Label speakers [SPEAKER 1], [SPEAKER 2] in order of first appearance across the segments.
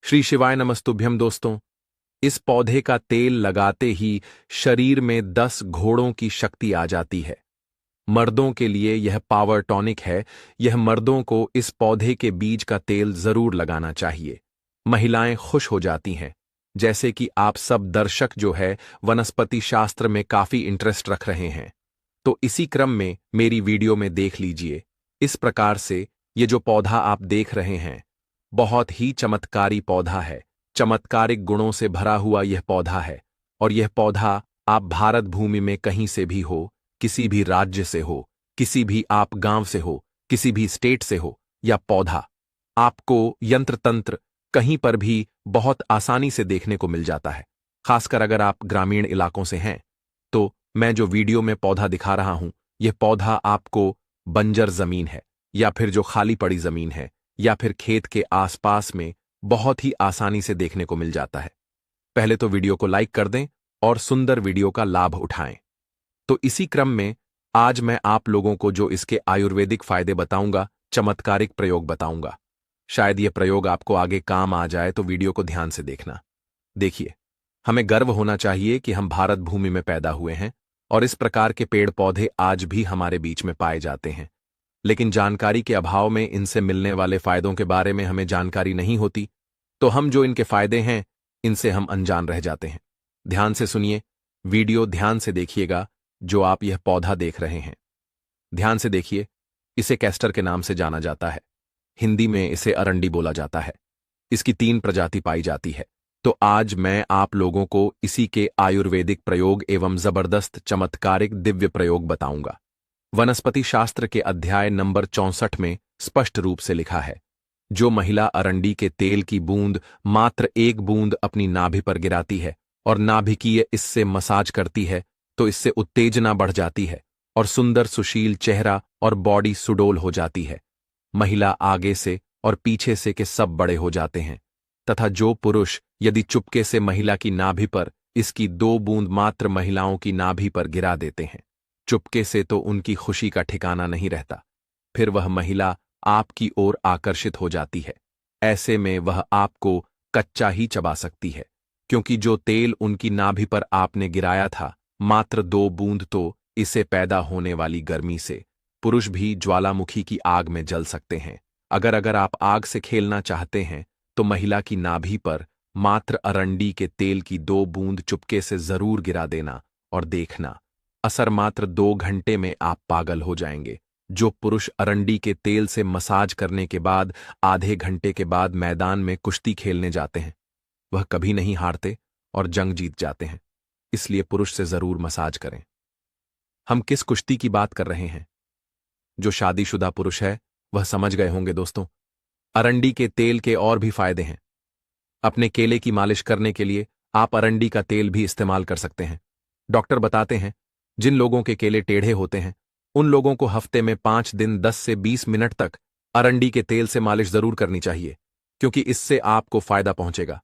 [SPEAKER 1] श्री शिवाय नमस्तुभ्यम दोस्तों। इस पौधे का तेल लगाते ही शरीर में 10 घोड़ों की शक्ति आ जाती है। मर्दों के लिए यह पावर टॉनिक है। यह मर्दों को इस पौधे के बीज का तेल जरूर लगाना चाहिए। महिलाएं खुश हो जाती हैं। जैसे कि आप सब दर्शक जो है वनस्पति शास्त्र में काफी इंटरेस्ट रख रहे हैं, तो इसी क्रम में मेरी वीडियो में देख लीजिए। इस प्रकार से ये जो पौधा आप देख रहे हैं बहुत ही चमत्कारी पौधा है। चमत्कारिक गुणों से भरा हुआ यह पौधा है। और यह पौधा आप भारत भूमि में कहीं से भी हो, किसी भी राज्य से हो, किसी भी आप गांव से हो, किसी भी स्टेट से हो, या पौधा आपको यंत्र तंत्र कहीं पर भी बहुत आसानी से देखने को मिल जाता है। खासकर अगर आप ग्रामीण इलाकों से हैं, तो मैं जो वीडियो में पौधा दिखा रहा हूं, यह पौधा आपको बंजर जमीन है या फिर जो खाली पड़ी जमीन है या फिर खेत के आसपास में बहुत ही आसानी से देखने को मिल जाता है। पहले तो वीडियो को लाइक कर दें और सुंदर वीडियो का लाभ उठाएं। तो इसी क्रम में आज मैं आप लोगों को जो इसके आयुर्वेदिक फायदे बताऊंगा, चमत्कारिक प्रयोग बताऊंगा। शायद यह प्रयोग आपको आगे काम आ जाए, तो वीडियो को ध्यान से देखना। देखिए, हमें गर्व होना चाहिए कि हम भारत भूमि में पैदा हुए हैं और इस प्रकार के पेड़ पौधे आज भी हमारे बीच में पाए जाते हैं। लेकिन जानकारी के अभाव में इनसे मिलने वाले फायदों के बारे में हमें जानकारी नहीं होती, तो हम जो इनके फायदे हैं इनसे हम अनजान रह जाते हैं। ध्यान से सुनिए, वीडियो ध्यान से देखिएगा। जो आप यह पौधा देख रहे हैं, ध्यान से देखिए। इसे कैस्टर के नाम से जाना जाता है। हिंदी में इसे अरंडी बोला जाता है। इसकी 3 प्रजाति पाई जाती है। तो आज मैं आप लोगों को इसी के आयुर्वेदिक प्रयोग एवं जबरदस्त चमत्कारिक दिव्य प्रयोग बताऊंगा। वनस्पति शास्त्र के अध्याय नंबर 64 में स्पष्ट रूप से लिखा है, जो महिला अरंडी के तेल की बूंद मात्र 1 बूंद अपनी नाभि पर गिराती है और नाभिकीय इससे मसाज करती है, तो इससे उत्तेजना बढ़ जाती है और सुंदर सुशील चेहरा और बॉडी सुडोल हो जाती है। महिला आगे से और पीछे से के सब बड़े हो जाते हैं। तथा जो पुरुष यदि चुपके से महिला की नाभि पर इसकी 2 बूंद मात्र महिलाओं की नाभि पर गिरा देते हैं, चुपके से, तो उनकी खुशी का ठिकाना नहीं रहता। फिर वह महिला आपकी ओर आकर्षित हो जाती है। ऐसे में वह आपको कच्चा ही चबा सकती है, क्योंकि जो तेल उनकी नाभि पर आपने गिराया था, मात्र 2 बूंद, तो इसे पैदा होने वाली गर्मी से पुरुष भी ज्वालामुखी की आग में जल सकते हैं। अगर आप आग से खेलना चाहते हैं, तो महिला की नाभि पर मात्र अरंडी के तेल की 2 बूंद चुपके से जरूर गिरा देना और देखना, असर मात्र 2 घंटे में आप पागल हो जाएंगे। जो पुरुष अरंडी के तेल से मसाज करने के बाद आधे घंटे के बाद मैदान में कुश्ती खेलने जाते हैं, वह कभी नहीं हारते और जंग जीत जाते हैं। इसलिए पुरुष से जरूर मसाज करें। हम किस कुश्ती की बात कर रहे हैं? जो शादीशुदा पुरुष है वह समझ गए होंगे दोस्तों। अरंडी के तेल के और भी फायदे हैं। अपने केले की मालिश करने के लिए आप अरंडी का तेल भी इस्तेमाल कर सकते हैं। डॉक्टर बताते हैं, जिन लोगों के केले टेढ़े होते हैं उन लोगों को हफ्ते में 5 दिन 10 से 20 मिनट तक अरंडी के तेल से मालिश जरूर करनी चाहिए, क्योंकि इससे आपको फायदा पहुंचेगा।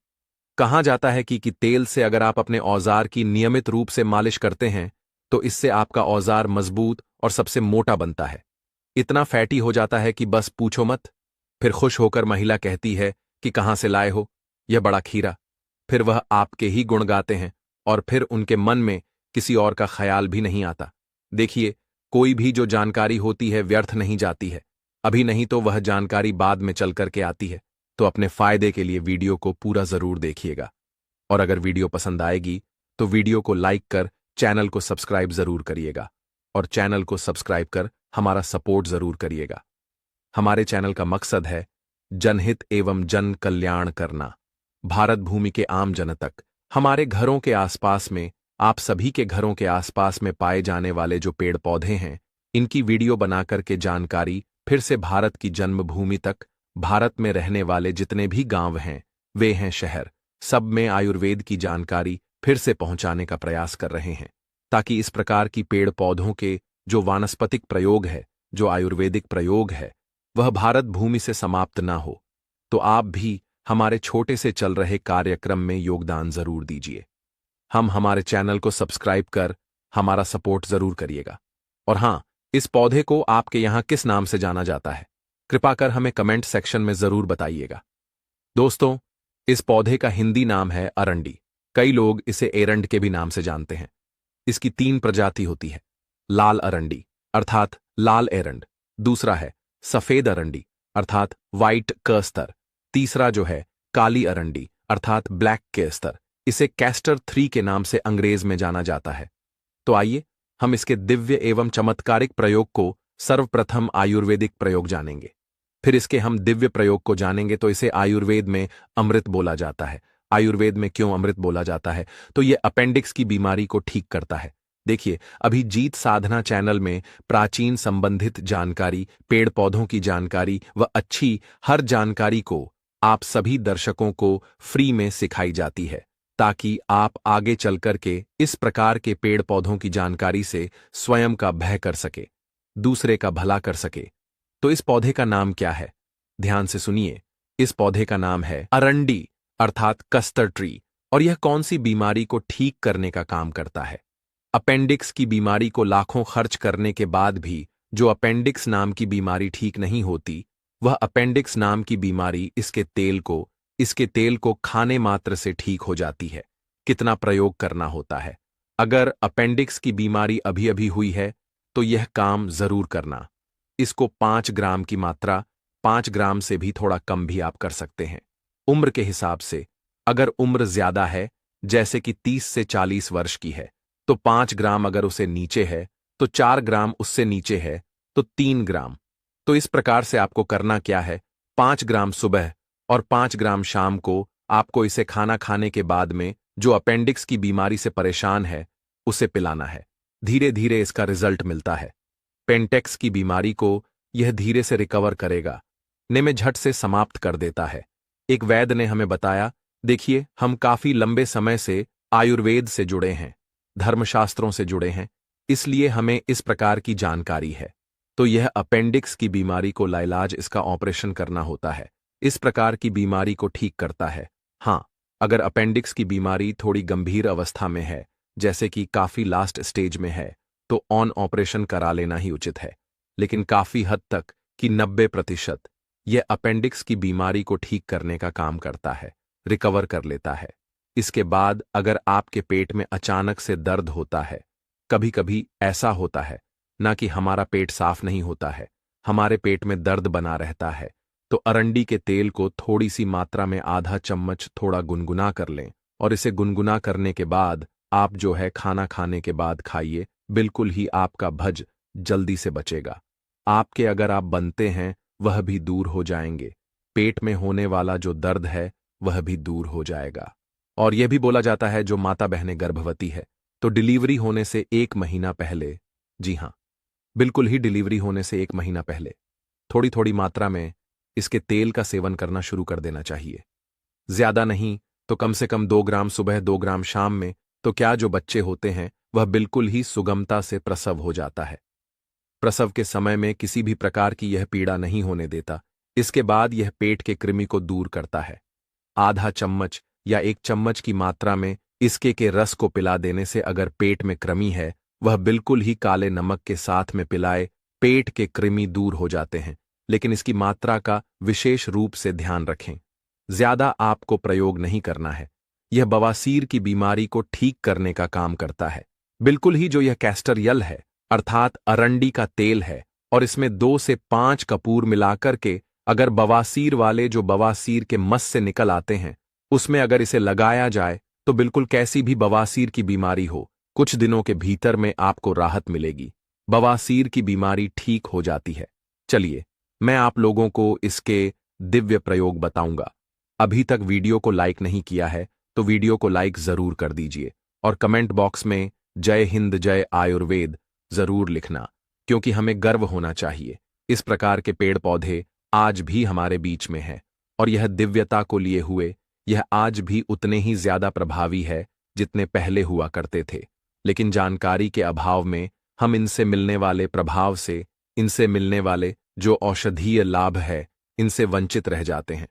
[SPEAKER 1] कहा जाता है कि तेल से अगर आप अपने औजार की नियमित रूप से मालिश करते हैं, तो इससे आपका औजार मजबूत और सबसे मोटा बनता है। इतना फैटी हो जाता है कि बस पूछो मत। फिर खुश होकर महिला कहती है कि कहां से लाए हो यह बड़ा खीरा। फिर वह आपके ही गुण गाते हैं और फिर उनके मन में किसी और का ख्याल भी नहीं आता। देखिए, कोई भी जो जानकारी होती है व्यर्थ नहीं जाती है। अभी नहीं तो वह जानकारी बाद में चल करके आती है। तो अपने फायदे के लिए वीडियो को पूरा जरूर देखिएगा। और अगर वीडियो पसंद आएगी तो वीडियो को लाइक कर चैनल को सब्सक्राइब जरूर करिएगा। और चैनल को सब्सक्राइब कर हमारा सपोर्ट जरूर करिएगा। हमारे चैनल का मकसद है जनहित एवं जन कल्याण करना। भारत भूमि के आम जन तक, हमारे घरों के आसपास में, आप सभी के घरों के आसपास में पाए जाने वाले जो पेड़ पौधे हैं, इनकी वीडियो बनाकर के जानकारी फिर से भारत की जन्मभूमि तक, भारत में रहने वाले जितने भी गांव हैं, वे हैं शहर, सब में आयुर्वेद की जानकारी फिर से पहुंचाने का प्रयास कर रहे हैं, ताकि इस प्रकार की पेड़ पौधों के जो वानस्पतिक प्रयोग है, जो आयुर्वेदिक प्रयोग है, वह भारत भूमि से समाप्त ना हो। तो आप भी हमारे छोटे से चल रहे कार्यक्रम में योगदान जरूर दीजिए। हम हमारे चैनल को सब्सक्राइब कर हमारा सपोर्ट जरूर करिएगा। और हां, इस पौधे को आपके यहां किस नाम से जाना जाता है, कृपा कर हमें कमेंट सेक्शन में जरूर बताइएगा। दोस्तों, इस पौधे का हिंदी नाम है अरंडी। कई लोग इसे एरंड के भी नाम से जानते हैं। इसकी 3 प्रजाति होती है। लाल अरंडी अर्थात लाल एरंड, दूसरा है सफेद अरंडी अर्थात व्हाइट कस्तर, तीसरा जो है काली अरंडी अर्थात ब्लैक केस्टर। इसे कैस्टर 3 के नाम से अंग्रेज में जाना जाता है। तो आइए हम इसके दिव्य एवं चमत्कारिक प्रयोग को सर्वप्रथम आयुर्वेदिक प्रयोग जानेंगे। फिर इसके हम दिव्य प्रयोग को जानेंगे। तो इसे आयुर्वेद में अमृत बोला जाता है। आयुर्वेद में क्यों अमृत बोला जाता है? तो यह अपेंडिक्स की बीमारी को ठीक करता है। देखिए, अभी जीत साधना चैनल में प्राचीन संबंधित जानकारी, पेड़ पौधों की जानकारी व अच्छी हर जानकारी को आप सभी दर्शकों को फ्री में सिखाई जाती है, ताकि आप आगे चलकर के इस प्रकार के पेड़ पौधों की जानकारी से स्वयं का भय कर सके, दूसरे का भला कर सके। तो इस पौधे का नाम क्या है? ध्यान से सुनिए। इस पौधे का नाम है अरंडी अर्थात कस्टर ट्री। और यह कौन सी बीमारी को ठीक करने का काम करता है? अपेंडिक्स की बीमारी को लाखों खर्च करने के बाद भी जो अपेंडिक्स नाम की बीमारी ठीक नहीं होती, वह अपेंडिक्स नाम की बीमारी इसके तेल को खाने मात्र से ठीक हो जाती है। कितना प्रयोग करना होता है? अगर अपेंडिक्स की बीमारी अभी अभी हुई है तो यह काम जरूर करना। इसको 5 ग्राम की मात्रा, 5 ग्राम से भी थोड़ा कम भी आप कर सकते हैं। उम्र के हिसाब से, अगर उम्र ज्यादा है जैसे कि 30 से 40 वर्ष की है तो 5 ग्राम, अगर उसे नीचे है तो 4 ग्राम, उससे नीचे है तो 3 ग्राम। तो इस प्रकार से आपको करना क्या है? 5 ग्राम सुबह और 5 ग्राम शाम को आपको इसे खाना खाने के बाद में जो अपेंडिक्स की बीमारी से परेशान है उसे पिलाना है। धीरे धीरे इसका रिजल्ट मिलता है। पेंटेक्स की बीमारी को यह धीरे से रिकवर करेगा, में झट से समाप्त कर देता है। एक वैद्य ने हमें बताया, देखिए, हम काफी लंबे समय से आयुर्वेद से जुड़े हैं, धर्मशास्त्रों से जुड़े हैं, इसलिए हमें इस प्रकार की जानकारी है। तो यह अपेंडिक्स की बीमारी को लाइलाज इसका ऑपरेशन करना होता है। इस प्रकार की बीमारी को ठीक करता है। हाँ, अगर अपेंडिक्स की बीमारी थोड़ी गंभीर अवस्था में है, जैसे कि काफी लास्ट स्टेज में है, तो ऑन ऑपरेशन करा लेना ही उचित है। लेकिन काफी हद तक कि 90% यह अपेंडिक्स की बीमारी को ठीक करने का काम करता है, रिकवर कर लेता है। इसके बाद अगर आपके पेट में अचानक से दर्द होता है, कभी कभी ऐसा होता है ना कि हमारा पेट साफ नहीं होता है, हमारे पेट में दर्द बना रहता है, तो अरंडी के तेल को थोड़ी सी मात्रा में आधा चम्मच थोड़ा गुनगुना कर लें और इसे गुनगुना करने के बाद आप जो है खाना खाने के बाद खाइए। बिल्कुल ही आपका भज जल्दी से बचेगा। आपके अगर आप बनते हैं वह भी दूर हो जाएंगे। पेट में होने वाला जो दर्द है वह भी दूर हो जाएगा। और यह भी बोला जाता है जो माता बहनें गर्भवती है तो डिलीवरी होने से 1 महीना पहले, जी हां, बिल्कुल ही डिलीवरी होने से 1 महीना पहले थोड़ी थोड़ी मात्रा में इसके तेल का सेवन करना शुरू कर देना चाहिए। ज्यादा नहीं तो कम से कम 2 ग्राम सुबह, 2 ग्राम शाम में। तो क्या जो बच्चे होते हैं वह बिल्कुल ही सुगमता से प्रसव हो जाता है। प्रसव के समय में किसी भी प्रकार की यह पीड़ा नहीं होने देता। इसके बाद यह पेट के कृमि को दूर करता है। आधा चम्मच या 1 चम्मच की मात्रा में इसके के रस को पिला देने से अगर पेट में कृमि है वह बिल्कुल ही काले नमक के साथ में पिलाए, पेट के कृमि दूर हो जाते हैं। लेकिन इसकी मात्रा का विशेष रूप से ध्यान रखें। ज्यादा आपको प्रयोग नहीं करना है। यह बवासीर की बीमारी को ठीक करने का काम करता है। बिल्कुल ही जो यह कैस्टर यल है अर्थात अरंडी का तेल है और इसमें 2 से 5 कपूर मिलाकर के अगर बवासीर वाले जो बवासीर के मस से निकल आते हैं उसमें अगर इसे लगाया जाए तो बिल्कुल कैसी भी बवासीर की बीमारी हो, कुछ दिनों के भीतर में आपको राहत मिलेगी। बवासीर की बीमारी ठीक हो जाती है। चलिए, मैं आप लोगों को इसके दिव्य प्रयोग बताऊंगा। अभी तक वीडियो को लाइक नहीं किया है तो वीडियो को लाइक जरूर कर दीजिए और कमेंट बॉक्स में जय हिंद जय आयुर्वेद जरूर लिखना, क्योंकि हमें गर्व होना चाहिए। इस प्रकार के पेड़ पौधे आज भी हमारे बीच में हैं और यह दिव्यता को लिए हुए यह आज भी उतने ही ज्यादा प्रभावी है जितने पहले हुआ करते थे। लेकिन जानकारी के अभाव में हम इनसे मिलने वाले प्रभाव से, इनसे मिलने वाले जो औषधीय लाभ है, इनसे वंचित रह जाते हैं।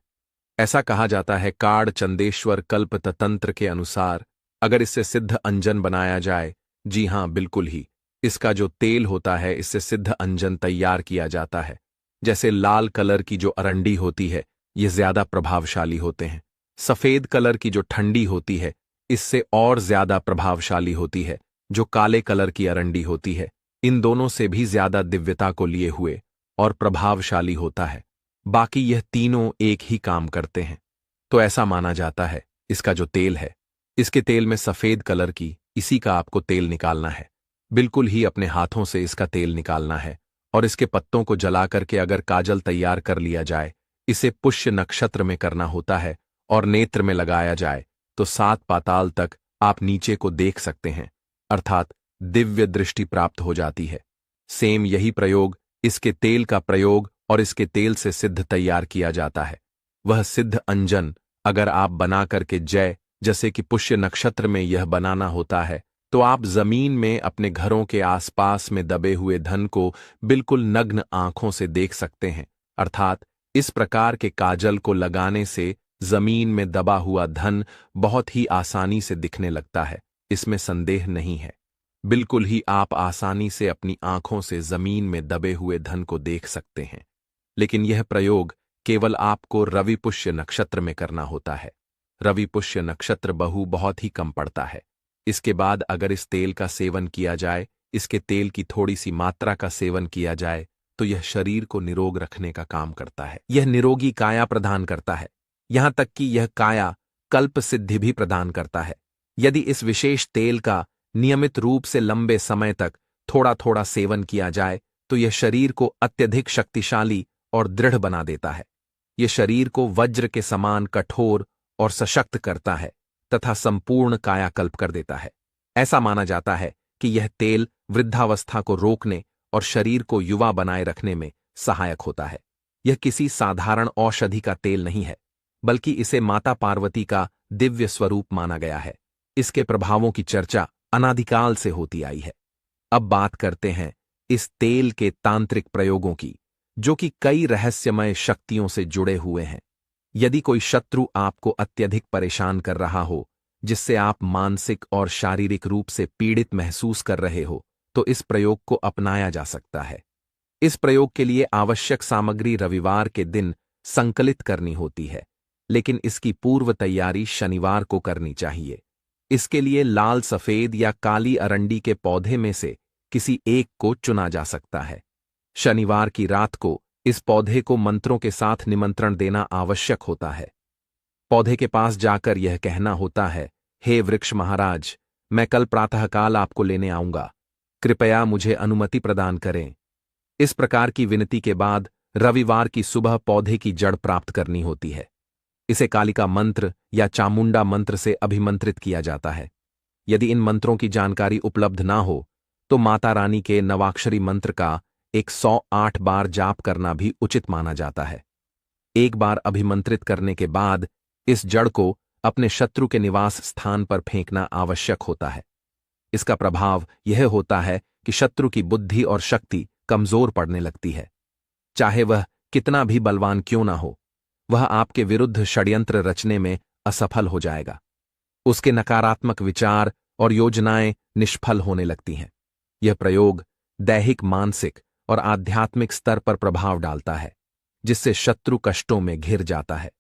[SPEAKER 1] ऐसा कहा जाता है काड़ चंदेश्वर कल्प तंत्र के अनुसार अगर इससे सिद्ध अंजन बनाया जाए, जी हां बिल्कुल ही, इसका जो तेल होता है इससे सिद्ध अंजन तैयार किया जाता है। जैसे लाल कलर की जो अरंडी होती है ये ज्यादा प्रभावशाली होते हैं। सफेद कलर की जो ठंडी होती है इससे और ज्यादा प्रभावशाली होती है, जो काले कलर की अरंडी होती है इन दोनों से भी ज्यादा दिव्यता को लिए हुए और प्रभावशाली होता है। बाकी यह तीनों एक ही काम करते हैं। तो ऐसा माना जाता है इसका जो तेल है, इसके तेल में सफेद कलर की इसी का आपको तेल निकालना है। बिल्कुल ही अपने हाथों से इसका तेल निकालना है और इसके पत्तों को जला करके अगर काजल तैयार कर लिया जाए, इसे पुष्य नक्षत्र में करना होता है और नेत्र में लगाया जाए तो 7 पाताल तक आप नीचे को देख सकते हैं, अर्थात दिव्य दृष्टि प्राप्त हो जाती है। सेम यही प्रयोग इसके तेल का प्रयोग और इसके तेल से सिद्ध तैयार किया जाता है। वह सिद्ध अंजन अगर आप बना करके जैसे कि पुष्य नक्षत्र में यह बनाना होता है तो आप जमीन में अपने घरों के आसपास में दबे हुए धन को बिल्कुल नग्न आंखों से देख सकते हैं, अर्थात इस प्रकार के काजल को लगाने से जमीन में दबा हुआ धन बहुत ही आसानी से दिखने लगता है, इसमें संदेह नहीं है। बिल्कुल ही आप आसानी से अपनी आंखों से जमीन में दबे हुए धन को देख सकते हैं। लेकिन यह प्रयोग केवल आपको रवि पुष्य नक्षत्र में करना होता है। रवि पुष्य नक्षत्र बहुत ही कम पड़ता है। इसके बाद अगर इस तेल का सेवन किया जाए, इसके तेल की थोड़ी सी मात्रा का सेवन किया जाए तो यह शरीर को निरोग रखने का काम करता है। यह निरोगी काया प्रदान करता है, यहां तक कि यह काया कल्प सिद्धि भी प्रदान करता है। यदि इस विशेष तेल का नियमित रूप से लंबे समय तक थोड़ा थोड़ा सेवन किया जाए तो यह शरीर को अत्यधिक शक्तिशाली और दृढ़ बना देता है। यह शरीर को वज्र के समान कठोर और सशक्त करता है तथा संपूर्ण कायाकल्प कर देता है। ऐसा माना जाता है कि यह तेल वृद्धावस्था को रोकने और शरीर को युवा बनाए रखने में सहायक होता है। यह किसी साधारण औषधि का तेल नहीं है, बल्कि इसे माता पार्वती का दिव्य स्वरूप माना गया है। इसके प्रभावों की चर्चा अनादिकाल से होती आई है। अब बात करते हैं इस तेल के तांत्रिक प्रयोगों की, जो कि कई रहस्यमय शक्तियों से जुड़े हुए हैं। यदि कोई शत्रु आपको अत्यधिक परेशान कर रहा हो, जिससे आप मानसिक और शारीरिक रूप से पीड़ित महसूस कर रहे हो, तो इस प्रयोग को अपनाया जा सकता है। इस प्रयोग के लिए आवश्यक सामग्री रविवार के दिन संकलित करनी होती है, लेकिन इसकी पूर्व तैयारी शनिवार को करनी चाहिए। इसके लिए लाल, सफेद या काली अरंडी के पौधे में से किसी एक को चुना जा सकता है। शनिवार की रात को इस पौधे को मंत्रों के साथ निमंत्रण देना आवश्यक होता है। पौधे के पास जाकर यह कहना होता है, हे वृक्ष महाराज, मैं कल प्रातःकाल आपको लेने आऊंगा, कृपया मुझे अनुमति प्रदान करें। इस प्रकार की विनती के बाद रविवार की सुबह पौधे की जड़ प्राप्त करनी होती है। इसे कालिका मंत्र या चामुंडा मंत्र से अभिमंत्रित किया जाता है। यदि इन मंत्रों की जानकारी उपलब्ध ना हो तो माता रानी के नवाक्षरी मंत्र का 108 बार जाप करना भी उचित माना जाता है। एक बार अभिमंत्रित करने के बाद इस जड़ को अपने शत्रु के निवास स्थान पर फेंकना आवश्यक होता है। इसका प्रभाव यह होता है कि शत्रु की बुद्धि और शक्ति कमजोर पड़ने लगती है। चाहे वह कितना भी बलवान क्यों ना हो, वह आपके विरुद्ध षड्यंत्र रचने में असफल हो जाएगा। उसके नकारात्मक विचार और योजनाएं निष्फल होने लगती हैं। यह प्रयोग दैहिक, मानसिक और आध्यात्मिक स्तर पर प्रभाव डालता है, जिससे शत्रु कष्टों में घिर जाता है।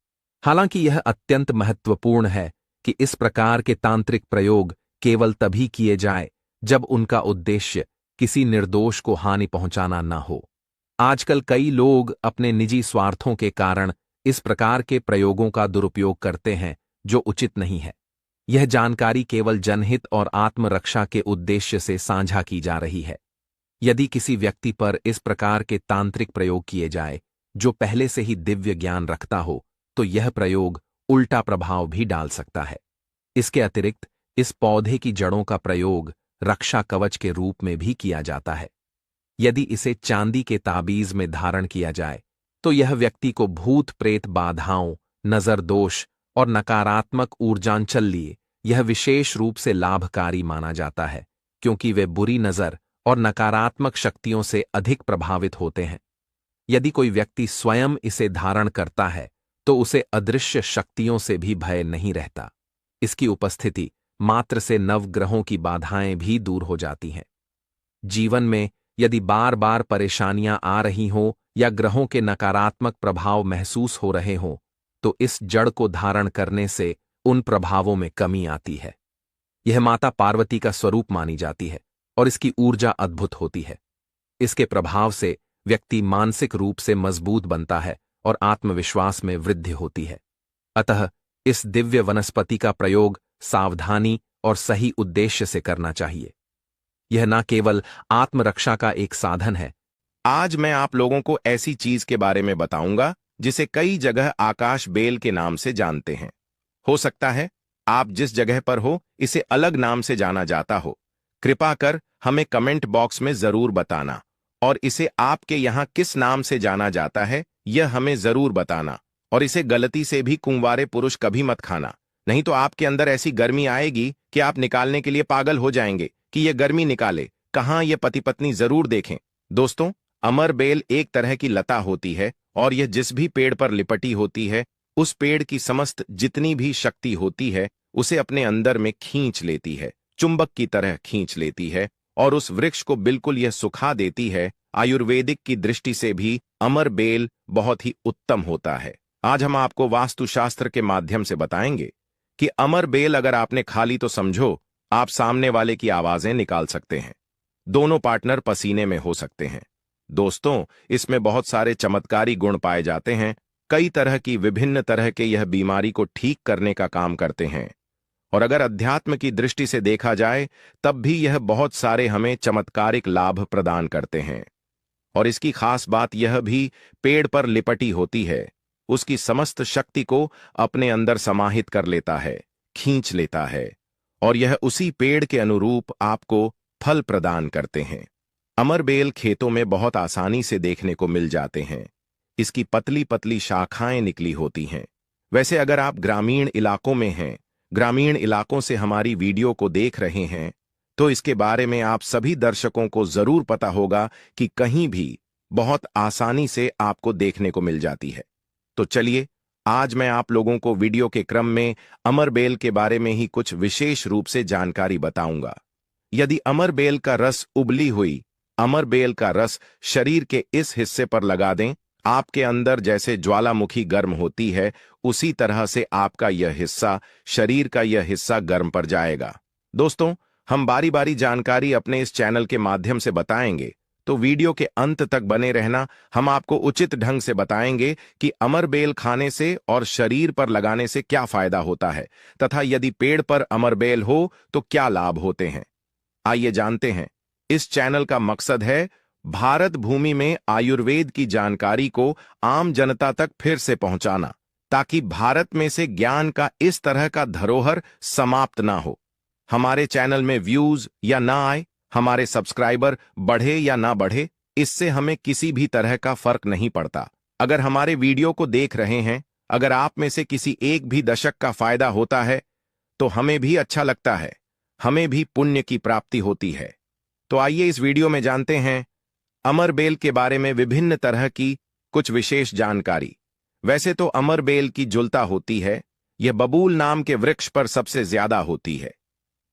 [SPEAKER 1] हालांकि यह अत्यंत महत्वपूर्ण है कि इस प्रकार के तांत्रिक प्रयोग केवल तभी किए जाए जब उनका उद्देश्य किसी निर्दोष को हानि पहुंचाना न हो। आजकल कई लोग अपने निजी स्वार्थों के कारण इस प्रकार के प्रयोगों का दुरुपयोग करते हैं, जो उचित नहीं है। यह जानकारी केवल जनहित और आत्मरक्षा के उद्देश्य से साझा की जा रही है। यदि किसी व्यक्ति पर इस प्रकार के तांत्रिक प्रयोग किए जाए जो पहले से ही दिव्य ज्ञान रखता हो, तो यह प्रयोग उल्टा प्रभाव भी डाल सकता है। इसके अतिरिक्त इस पौधे की जड़ों का प्रयोग रक्षा कवच के रूप में भी किया जाता है। यदि इसे चांदी के ताबीज में धारण किया जाए तो यह व्यक्ति को भूत प्रेत बाधाओं, नजर दोष और नकारात्मक ऊर्जांचल लिए यह विशेष रूप से लाभकारी माना जाता है, क्योंकि वे बुरी नजर और नकारात्मक शक्तियों से अधिक प्रभावित होते हैं। यदि कोई व्यक्ति स्वयं इसे धारण करता है तो उसे अदृश्य शक्तियों से भी भय नहीं रहता। इसकी उपस्थिति मात्र से नवग्रहों की बाधाएं भी दूर हो जाती हैं। जीवन में यदि बार बार परेशानियां आ रही हों या ग्रहों के नकारात्मक प्रभाव महसूस हो रहे हों, तो इस जड़ को धारण करने से उन प्रभावों में कमी आती है। यह माता पार्वती का स्वरूप मानी जाती है और इसकी ऊर्जा अद्भुत होती है। इसके प्रभाव से व्यक्ति मानसिक रूप से मजबूत बनता है और आत्मविश्वास में वृद्धि होती है। अतः इस दिव्य वनस्पति का प्रयोग सावधानी और सही उद्देश्य से करना चाहिए। यह न केवल आत्मरक्षा का एक साधन है।
[SPEAKER 2] आज मैं आप लोगों को ऐसी चीज के बारे में बताऊंगा जिसे कई जगह आकाश बेल के नाम से जानते हैं। हो सकता है आप जिस जगह पर हो इसे अलग नाम से जाना जाता हो। कृपा कर हमें कमेंट बॉक्स में जरूर बताना और इसे आपके यहाँ किस नाम से जाना जाता है यह हमें जरूर बताना। और इसे गलती से भी कुंवारे पुरुष कभी मत खाना, नहीं तो आपके अंदर ऐसी गर्मी आएगी कि आप निकालने के लिए पागल हो जाएंगे कि यह गर्मी निकाले कहाँ। यह पति पत्नी जरूर देखें। दोस्तों, अमर बेल एक तरह की लता होती है और यह जिस भी पेड़ पर लिपटी होती है उस पेड़ की समस्त जितनी भी शक्ति होती है उसे अपने अंदर में खींच लेती है, चुंबक की तरह खींच लेती है और उस वृक्ष को बिल्कुल यह सुखा देती है। आयुर्वेदिक की दृष्टि से भी अमर बेल बहुत ही उत्तम होता है। आज हम आपको वास्तुशास्त्र के माध्यम से बताएंगे कि अमर बेल अगर आपने खा ली तो समझो आप सामने वाले की आवाजें निकाल सकते हैं, दोनों पार्टनर पसीने में हो सकते हैं। दोस्तों, इसमें बहुत सारे चमत्कारी गुण पाए जाते हैं। कई तरह की विभिन्न तरह के यह बीमारी को ठीक करने का काम करते हैं और अगर अध्यात्म की दृष्टि से देखा जाए तब भी यह बहुत सारे हमें चमत्कारिक लाभ प्रदान करते हैं। और इसकी खास बात यह भी पेड़ पर लिपटी होती है, उसकी समस्त शक्ति को अपने अंदर समाहित कर लेता है, खींच लेता है और यह उसी पेड़ के अनुरूप आपको फल प्रदान करते हैं। अमर बेल खेतों में बहुत आसानी से देखने को मिल जाते हैं। इसकी पतली पतली शाखाएं निकली होती हैं। वैसे अगर आप ग्रामीण इलाकों में हैं, ग्रामीण इलाकों से हमारी वीडियो को देख रहे हैं, तो इसके बारे में आप सभी दर्शकों को जरूर पता होगा कि कहीं भी बहुत आसानी से आपको देखने को मिल जाती है। तो चलिए आज मैं आप लोगों को वीडियो के क्रम में अमर बेल के बारे में ही कुछ विशेष रूप से जानकारी बताऊंगा। यदि अमर बेल का रस उबली हुई अमर बेल का रस शरीर के इस हिस्से पर लगा दें, आपके अंदर जैसे ज्वालामुखी गर्म होती है उसी तरह से आपका यह हिस्सा, शरीर का यह हिस्सा गर्म पड़ जाएगा। दोस्तों, हम बारी बारी जानकारी अपने इस चैनल के माध्यम से बताएंगे, तो वीडियो के अंत तक बने रहना। हम आपको उचित ढंग से बताएंगे कि अमर बेल खाने से और शरीर पर लगाने से क्या फायदा होता है तथा यदि पेड़ पर अमर बेल हो तो क्या लाभ होते हैं। आइए जानते हैं। इस चैनल का मकसद है भारत भूमि में आयुर्वेद की जानकारी को आम जनता तक फिर से पहुंचाना, ताकि भारत में से ज्ञान का इस तरह का धरोहर समाप्त ना हो। हमारे चैनल में व्यूज या ना आए, हमारे सब्सक्राइबर बढ़े या ना बढ़े, इससे हमें किसी भी तरह का फर्क नहीं पड़ता। अगर हमारे वीडियो को देख रहे हैं, अगर आप में से किसी एक भी दशक का फायदा होता है तो हमें भी अच्छा लगता है, हमें भी पुण्य की प्राप्ति होती है। तो आइए इस वीडियो में जानते हैं अमर बेल के बारे में विभिन्न तरह की कुछ विशेष जानकारी। वैसे तो अमर बेल की जुलता होती है, यह बबूल नाम के वृक्ष पर सबसे ज्यादा होती है,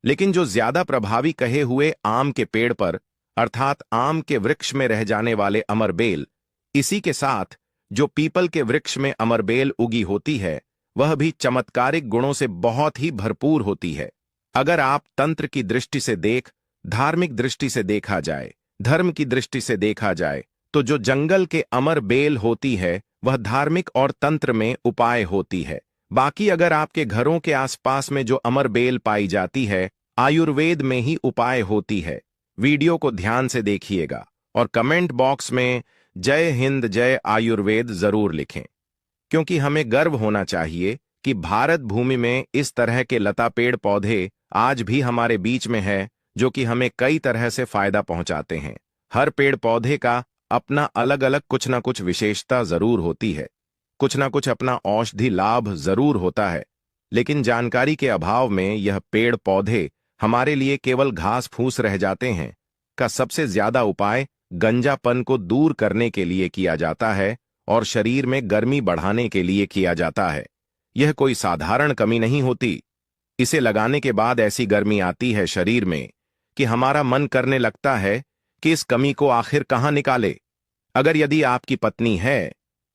[SPEAKER 2] लेकिन जो ज्यादा प्रभावी कहे हुए आम के पेड़ पर अर्थात आम के वृक्ष में रह जाने वाले अमर बेल, इसी के साथ जो पीपल के वृक्ष में अमर बेल उगी होती है वह भी चमत्कारिक गुणों से बहुत ही भरपूर होती है। अगर आप तंत्र की दृष्टि से धार्मिक दृष्टि से देखा जाए, धर्म की दृष्टि से देखा जाए, तो जो जंगल के अमर बेल होती है वह धार्मिक और तंत्र में उपाय होती है। बाकी अगर आपके घरों के आसपास में जो अमर बेल पाई जाती है आयुर्वेद में ही उपाय होती है। वीडियो को ध्यान से देखिएगा और कमेंट बॉक्स में जय हिंद जय आयुर्वेद जरूर लिखें, क्योंकि हमें गर्व होना चाहिए कि भारत भूमि में इस तरह के लता पेड़ पौधे आज भी हमारे बीच में है जो कि हमें कई तरह से फायदा पहुंचाते हैं। हर पेड़ पौधे का अपना अलग अलग कुछ ना कुछ विशेषता जरूर होती है, कुछ ना कुछ अपना औषधि लाभ जरूर होता है, लेकिन जानकारी के अभाव में यह पेड़ पौधे हमारे लिए केवल घास फूस रह जाते हैं। का सबसे ज्यादा उपाय गंजापन को दूर करने के लिए किया जाता है और शरीर में गर्मी बढ़ाने के लिए किया जाता है। यह कोई साधारण कमी नहीं होती। इसे लगाने के बाद ऐसी गर्मी आती है शरीर में कि हमारा मन करने लगता है कि इस कमी को आखिर कहां निकाले। अगर यदि आपकी पत्नी है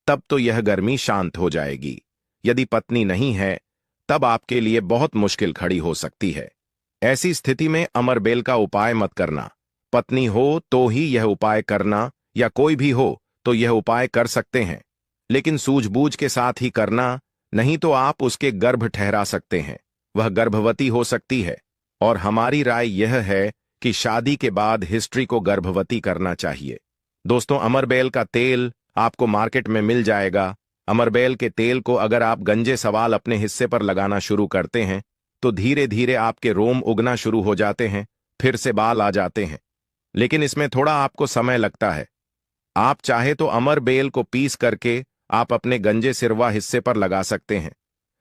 [SPEAKER 2] तब तो यह गर्मी शांत हो जाएगी। यदि पत्नी नहीं है तब आपके लिए बहुत मुश्किल खड़ी हो सकती है। ऐसी स्थिति में अमरबेल का उपाय मत करना। पत्नी हो तो ही यह उपाय करना, या कोई भी हो तो यह उपाय कर सकते हैं, लेकिन सूझबूझ के साथ ही करना, नहीं तो आप उसके गर्भ ठहरा सकते हैं, वह गर्भवती हो सकती है। और हमारी राय यह है कि शादी के बाद हिस्ट्री को गर्भवती करना चाहिए। दोस्तों, अमरबेल का तेल आपको मार्केट में मिल जाएगा। अमरबेल के तेल को अगर आप गंजे सवाल अपने हिस्से पर लगाना शुरू करते हैं तो धीरे धीरे आपके रोम उगना शुरू हो जाते हैं, फिर से बाल आ जाते हैं, लेकिन इसमें थोड़ा आपको समय लगता है। आप चाहे तो अमरबेल को पीस करके आप अपने गंजे सिरवा हिस्से पर लगा सकते हैं।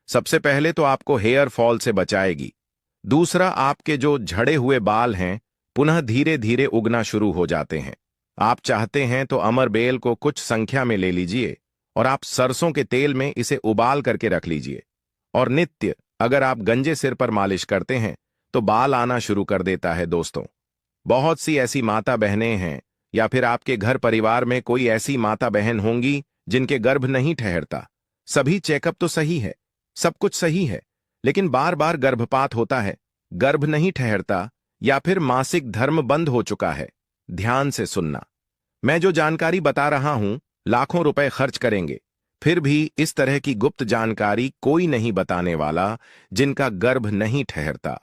[SPEAKER 2] सबसे पहले तो आपको हेयर फॉल से बचाएगी। दूसरा, आपके जो झड़े हुए बाल हैं पुनः धीरे धीरे उगना शुरू हो जाते हैं। आप चाहते हैं तो अमरबेल को कुछ संख्या में ले लीजिए और आप सरसों के तेल में इसे उबाल करके रख लीजिए, और नित्य अगर आप गंजे सिर पर मालिश करते हैं तो बाल आना शुरू कर देता है। दोस्तों, बहुत सी ऐसी माता बहनें हैं या फिर आपके घर परिवार में कोई ऐसी माता बहन होंगी जिनके गर्भ नहीं ठहरता। सभी चेकअप तो सही है, सब कुछ सही है, लेकिन बार बार गर्भपात होता है, गर्भ नहीं ठहरता, या फिर मासिक धर्म बंद हो चुका है। ध्यान से सुनना, मैं जो जानकारी बता रहा हूं लाखों रुपए खर्च करेंगे, फिर भी इस तरह की गुप्त जानकारी कोई नहीं बताने वाला जिनका गर्भ नहीं ठहरता।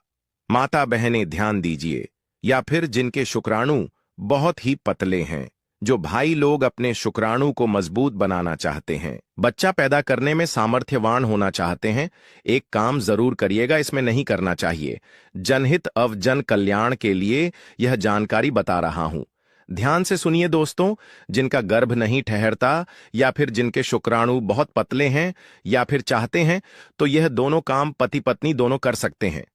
[SPEAKER 2] माता बहनें ध्यान दीजिए, या फिर जिनके शुक्राणु बहुत ही पतले हैं, जो भाई लोग अपने शुक्राणु को मजबूत बनाना चाहते हैं, बच्चा पैदा करने में सामर्थ्यवान होना चाहते हैं, एक काम जरूर करिएगा, इसमें नहीं करना चाहिए। जनहित अव जन कल्याण के लिए यह जानकारी बता रहा हूं। ध्यान से सुनिए दोस्तों, जिनका गर्भ नहीं ठहरता या फिर जिनके शुक्राणु बहुत पतले हैं या फिर चाहते हैं, तो यह दोनों काम पति पत्नी दोनों कर सकते हैं।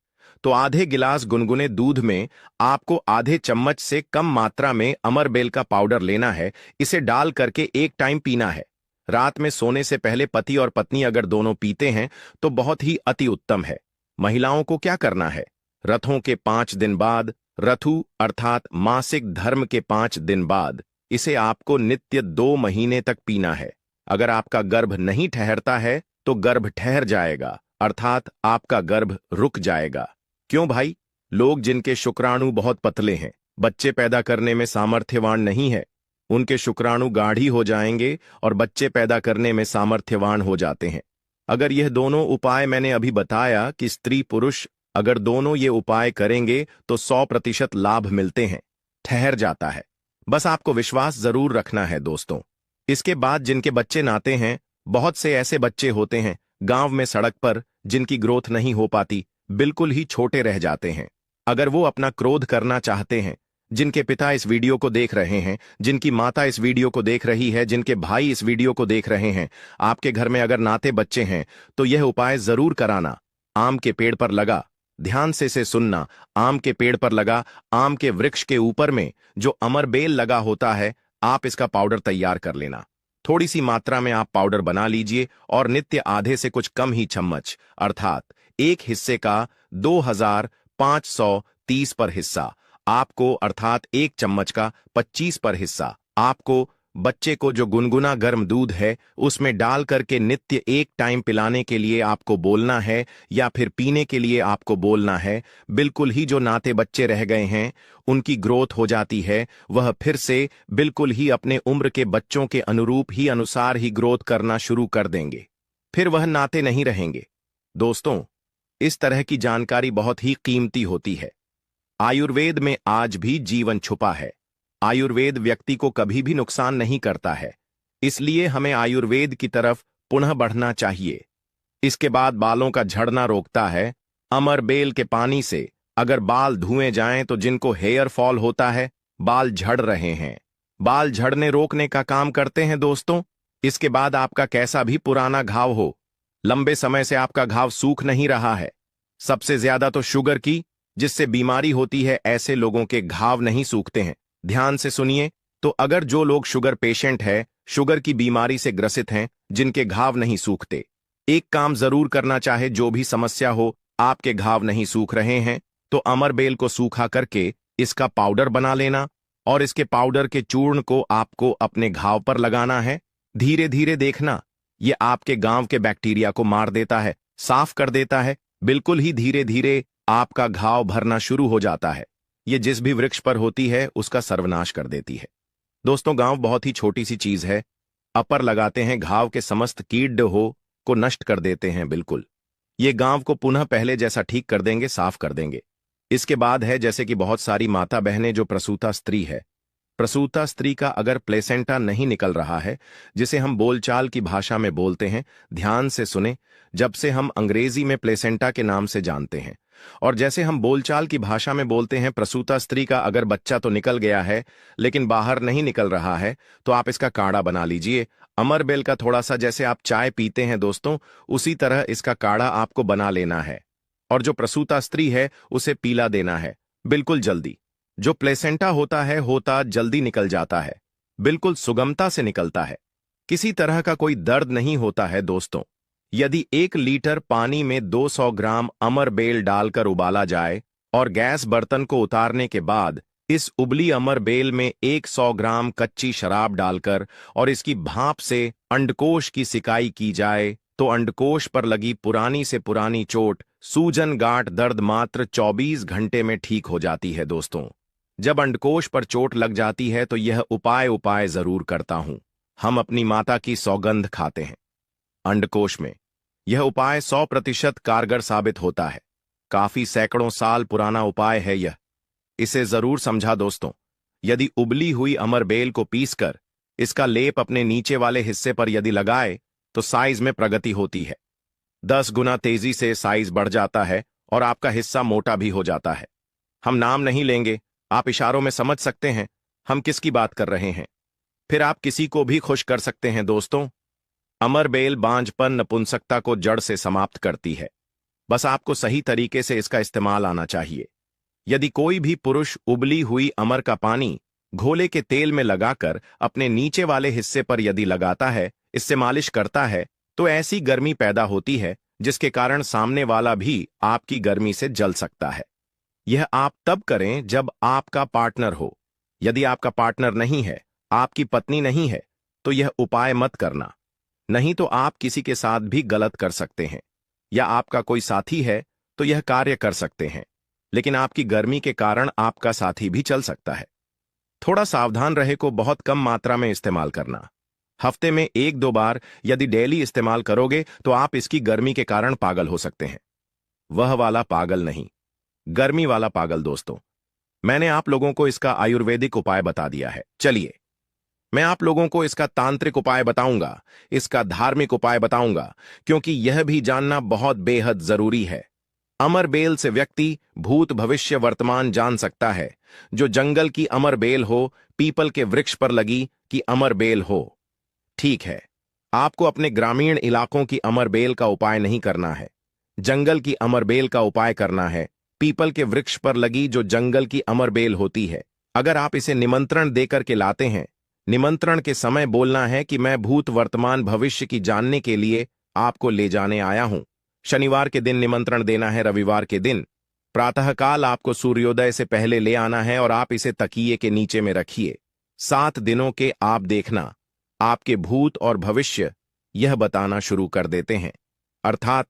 [SPEAKER 2] तो आधे गिलास गुनगुने दूध में आपको आधे चम्मच से कम मात्रा में अमरबेल का पाउडर लेना है। इसे डाल करके एक टाइम पीना है। रात में सोने से पहले पति और पत्नी अगर दोनों पीते हैं तो बहुत ही अति उत्तम है। महिलाओं को क्या करना है? रथों के 5 दिन बाद, रथु अर्थात मासिक धर्म के 5 दिन बाद, इसे आपको नित्य 2 महीने तक पीना है। अगर आपका गर्भ नहीं ठहरता है तो गर्भ ठहर जाएगा, अर्थात आपका गर्भ रुक जाएगा। क्यों भाई? लोग जिनके शुक्राणु बहुत पतले हैं, बच्चे पैदा करने में सामर्थ्यवान नहीं है, उनके शुक्राणु गाढ़ी हो जाएंगे और बच्चे पैदा करने में सामर्थ्यवान हो जाते हैं। अगर यह दोनों उपाय मैंने अभी बताया कि स्त्री पुरुष अगर दोनों ये उपाय करेंगे तो 100% लाभ मिलते हैं, ठहर जाता है। बस आपको विश्वास जरूर रखना है दोस्तों। इसके बाद जिनके बच्चे नाते हैं, बहुत से ऐसे बच्चे होते हैं गांव में सड़क पर जिनकी ग्रोथ नहीं हो पाती, बिल्कुल ही छोटे रह जाते हैं। अगर वो अपना क्रोध करना चाहते हैं, जिनके पिता इस वीडियो को देख रहे हैं, जिनकी माता इस वीडियो को देख रही है, जिनके भाई इस वीडियो को देख रहे हैं, आपके घर में अगर नाते बच्चे हैं तो यह उपाय जरूर कराना। आम के पेड़ पर लगा, ध्यान से सुनना, आम के पेड़ पर लगा, आम के वृक्ष के ऊपर में जो अमरबेल लगा होता है, आप इसका पाउडर तैयार कर लेना। थोड़ी सी मात्रा में आप पाउडर बना लीजिए और नित्य आधे से कुछ कम ही चम्मच, अर्थात एक हिस्से का 2530 पर हिस्सा आपको, अर्थात एक चम्मच का 25 पर हिस्सा आपको बच्चे को जो गुनगुना गर्म दूध है उसमें डाल करके नित्य एक टाइम पिलाने के लिए आपको बोलना है, या फिर पीने के लिए आपको बोलना है। बिल्कुल ही जो नाते बच्चे रह गए हैं उनकी ग्रोथ हो जाती है, वह फिर से बिल्कुल ही अपने उम्र के बच्चों के अनुरूप ही अनुसार ही ग्रोथ करना शुरू कर देंगे, फिर वह नाते नहीं रहेंगे। दोस्तों, इस तरह की जानकारी बहुत ही कीमती होती है। आयुर्वेद में आज भी जीवन छुपा है। आयुर्वेद व्यक्ति को कभी भी नुकसान नहीं करता है, इसलिए हमें आयुर्वेद की तरफ पुनः बढ़ना चाहिए। इसके बाद बालों का झड़ना रोकता है। अमरबेल के पानी से अगर बाल धुए जाएं तो जिनको हेयर फॉल होता है, बाल झड़ रहे हैं, बाल झड़ने रोकने का काम करते हैं दोस्तों। इसके बाद आपका कैसा भी पुराना घाव हो, लंबे समय से आपका घाव सूख नहीं रहा है, सबसे ज्यादा तो शुगर की जिससे बीमारी होती है, ऐसे लोगों के घाव नहीं सूखते हैं। ध्यान से सुनिए, तो अगर जो लोग शुगर पेशेंट है, शुगर की बीमारी से ग्रसित हैं, जिनके घाव नहीं सूखते, एक काम जरूर करना चाहे, जो भी समस्या हो, आपके घाव नहीं सूख रहे हैं तो अमरबेल को सूखा करके इसका पाउडर बना लेना, और इसके पाउडर के चूर्ण को आपको अपने घाव पर लगाना है। धीरे धीरे देखना, ये आपके गांव के बैक्टीरिया को मार देता है, साफ कर देता है। बिल्कुल ही धीरे धीरे आपका घाव भरना शुरू हो जाता है। ये जिस भी वृक्ष पर होती है उसका सर्वनाश कर देती है। दोस्तों, गांव बहुत ही छोटी सी चीज है। अपर लगाते हैं, घाव के समस्त कीट हो को नष्ट कर देते हैं। बिल्कुल ये गांव को पुनः पहले जैसा ठीक कर देंगे, साफ कर देंगे। इसके बाद है जैसे कि बहुत सारी माता बहनें जो प्रसूता स्त्री है, प्रसूता स्त्री का अगर प्लेसेंटा नहीं निकल रहा है, जिसे हम बोलचाल की भाषा में बोलते हैं, ध्यान से सुने, जब से हम अंग्रेजी में प्लेसेंटा के नाम से जानते हैं और जैसे हम बोलचाल की भाषा में बोलते हैं, प्रसूता स्त्री का अगर बच्चा तो निकल गया है लेकिन बाहर नहीं निकल रहा है, तो आप इसका काढ़ा बना लीजिए। अमरबेल का थोड़ा सा, जैसे आप चाय पीते हैं दोस्तों, उसी तरह इसका काढ़ा आपको बना लेना है और जो प्रसूता स्त्री है उसे पीला देना है, बिल्कुल जल्दी। जो प्लेसेंटा होता जल्दी निकल जाता है, बिल्कुल सुगमता से निकलता है, किसी तरह का कोई दर्द नहीं होता है दोस्तों। यदि 1 लीटर पानी में 200 ग्राम अमरबेल डालकर उबाला जाए और गैस बर्तन को उतारने के बाद इस उबली अमरबेल में 100 ग्राम कच्ची शराब डालकर और इसकी भाप से अंडकोश की सिकाई की जाए, तो अंडकोश पर लगी पुरानी से पुरानी चोट, सूजन, गांठ, दर्द मात्र 24 घंटे में ठीक हो जाती है दोस्तों। जब अंडकोश पर चोट लग जाती है तो यह उपाय जरूर करता हूं। हम अपनी माता की सौगंध खाते हैं अंडकोश में। यह उपाय 100% कारगर साबित होता है। काफी सैकड़ों साल पुराना उपाय है यह। इसे जरूर समझा दोस्तों। यदि उबली हुई अमरबेल को पीसकर इसका लेप अपने नीचे वाले हिस्से पर यदि लगाए तो साइज में प्रगति होती है। 10 गुना तेजी से साइज बढ़ जाता है और आपका हिस्सा मोटा भी हो जाता है। हम नाम नहीं लेंगे, आप इशारों में समझ सकते हैं हम किसकी बात कर रहे हैं। फिर आप किसी को भी खुश कर सकते हैं दोस्तों। अमरबेल बांझपन, नपुंसकता को जड़ से समाप्त करती है। बस आपको सही तरीके से इसका इस्तेमाल आना चाहिए। यदि कोई भी पुरुष उबली हुई अमर का पानी घोले के तेल में लगाकर अपने नीचे वाले हिस्से पर यदि लगाता है, इससे मालिश करता है, तो ऐसी गर्मी पैदा होती है जिसके कारण सामने वाला भी आपकी गर्मी से जल सकता है। यह आप तब करें जब आपका पार्टनर हो। यदि आपका पार्टनर नहीं है, आपकी पत्नी नहीं है, तो यह उपाय मत करना। नहीं तो आप किसी के साथ भी गलत कर सकते हैं, या आपका कोई साथी है तो यह कार्य कर सकते हैं, लेकिन आपकी गर्मी के कारण आपका साथी भी चल सकता है। थोड़ा सावधान रहे को बहुत कम मात्रा में इस्तेमाल करना। हफ्ते में 1-2 बार यदि डेली इस्तेमाल करोगे तो आप इसकी गर्मी के कारण पागल हो सकते हैं। वह वाला पागल नहीं, गर्मी वाला पागल दोस्तों। मैंने आप लोगों को इसका आयुर्वेदिक उपाय बता दिया है। चलिए मैं आप लोगों को इसका तांत्रिक उपाय बताऊंगा, इसका धार्मिक उपाय बताऊंगा, क्योंकि यह भी जानना बहुत बेहद जरूरी है। अमरबेल से व्यक्ति भूत, भविष्य, वर्तमान जान सकता है। जो जंगल की अमरबेल हो, पीपल के वृक्ष पर लगी कि अमरबेल हो। ठीक है, आपको अपने ग्रामीण इलाकों की अमरबेल का उपाय नहीं करना है, जंगल की अमरबेल का उपाय करना है। पीपल के वृक्ष पर लगी जो जंगल की अमरबेल होती है, अगर आप इसे निमंत्रण देकर के लाते हैं, निमंत्रण के समय बोलना है कि मैं भूत, वर्तमान, भविष्य की जानने के लिए आपको ले जाने आया हूं। शनिवार के दिन निमंत्रण देना है, रविवार के दिन प्रातःकाल आपको सूर्योदय से पहले ले आना है और आप इसे तकिए के नीचे में रखिए। 7 दिनों के आप देखना, आपके भूत और भविष्य यह बताना शुरू कर देते हैं। अर्थात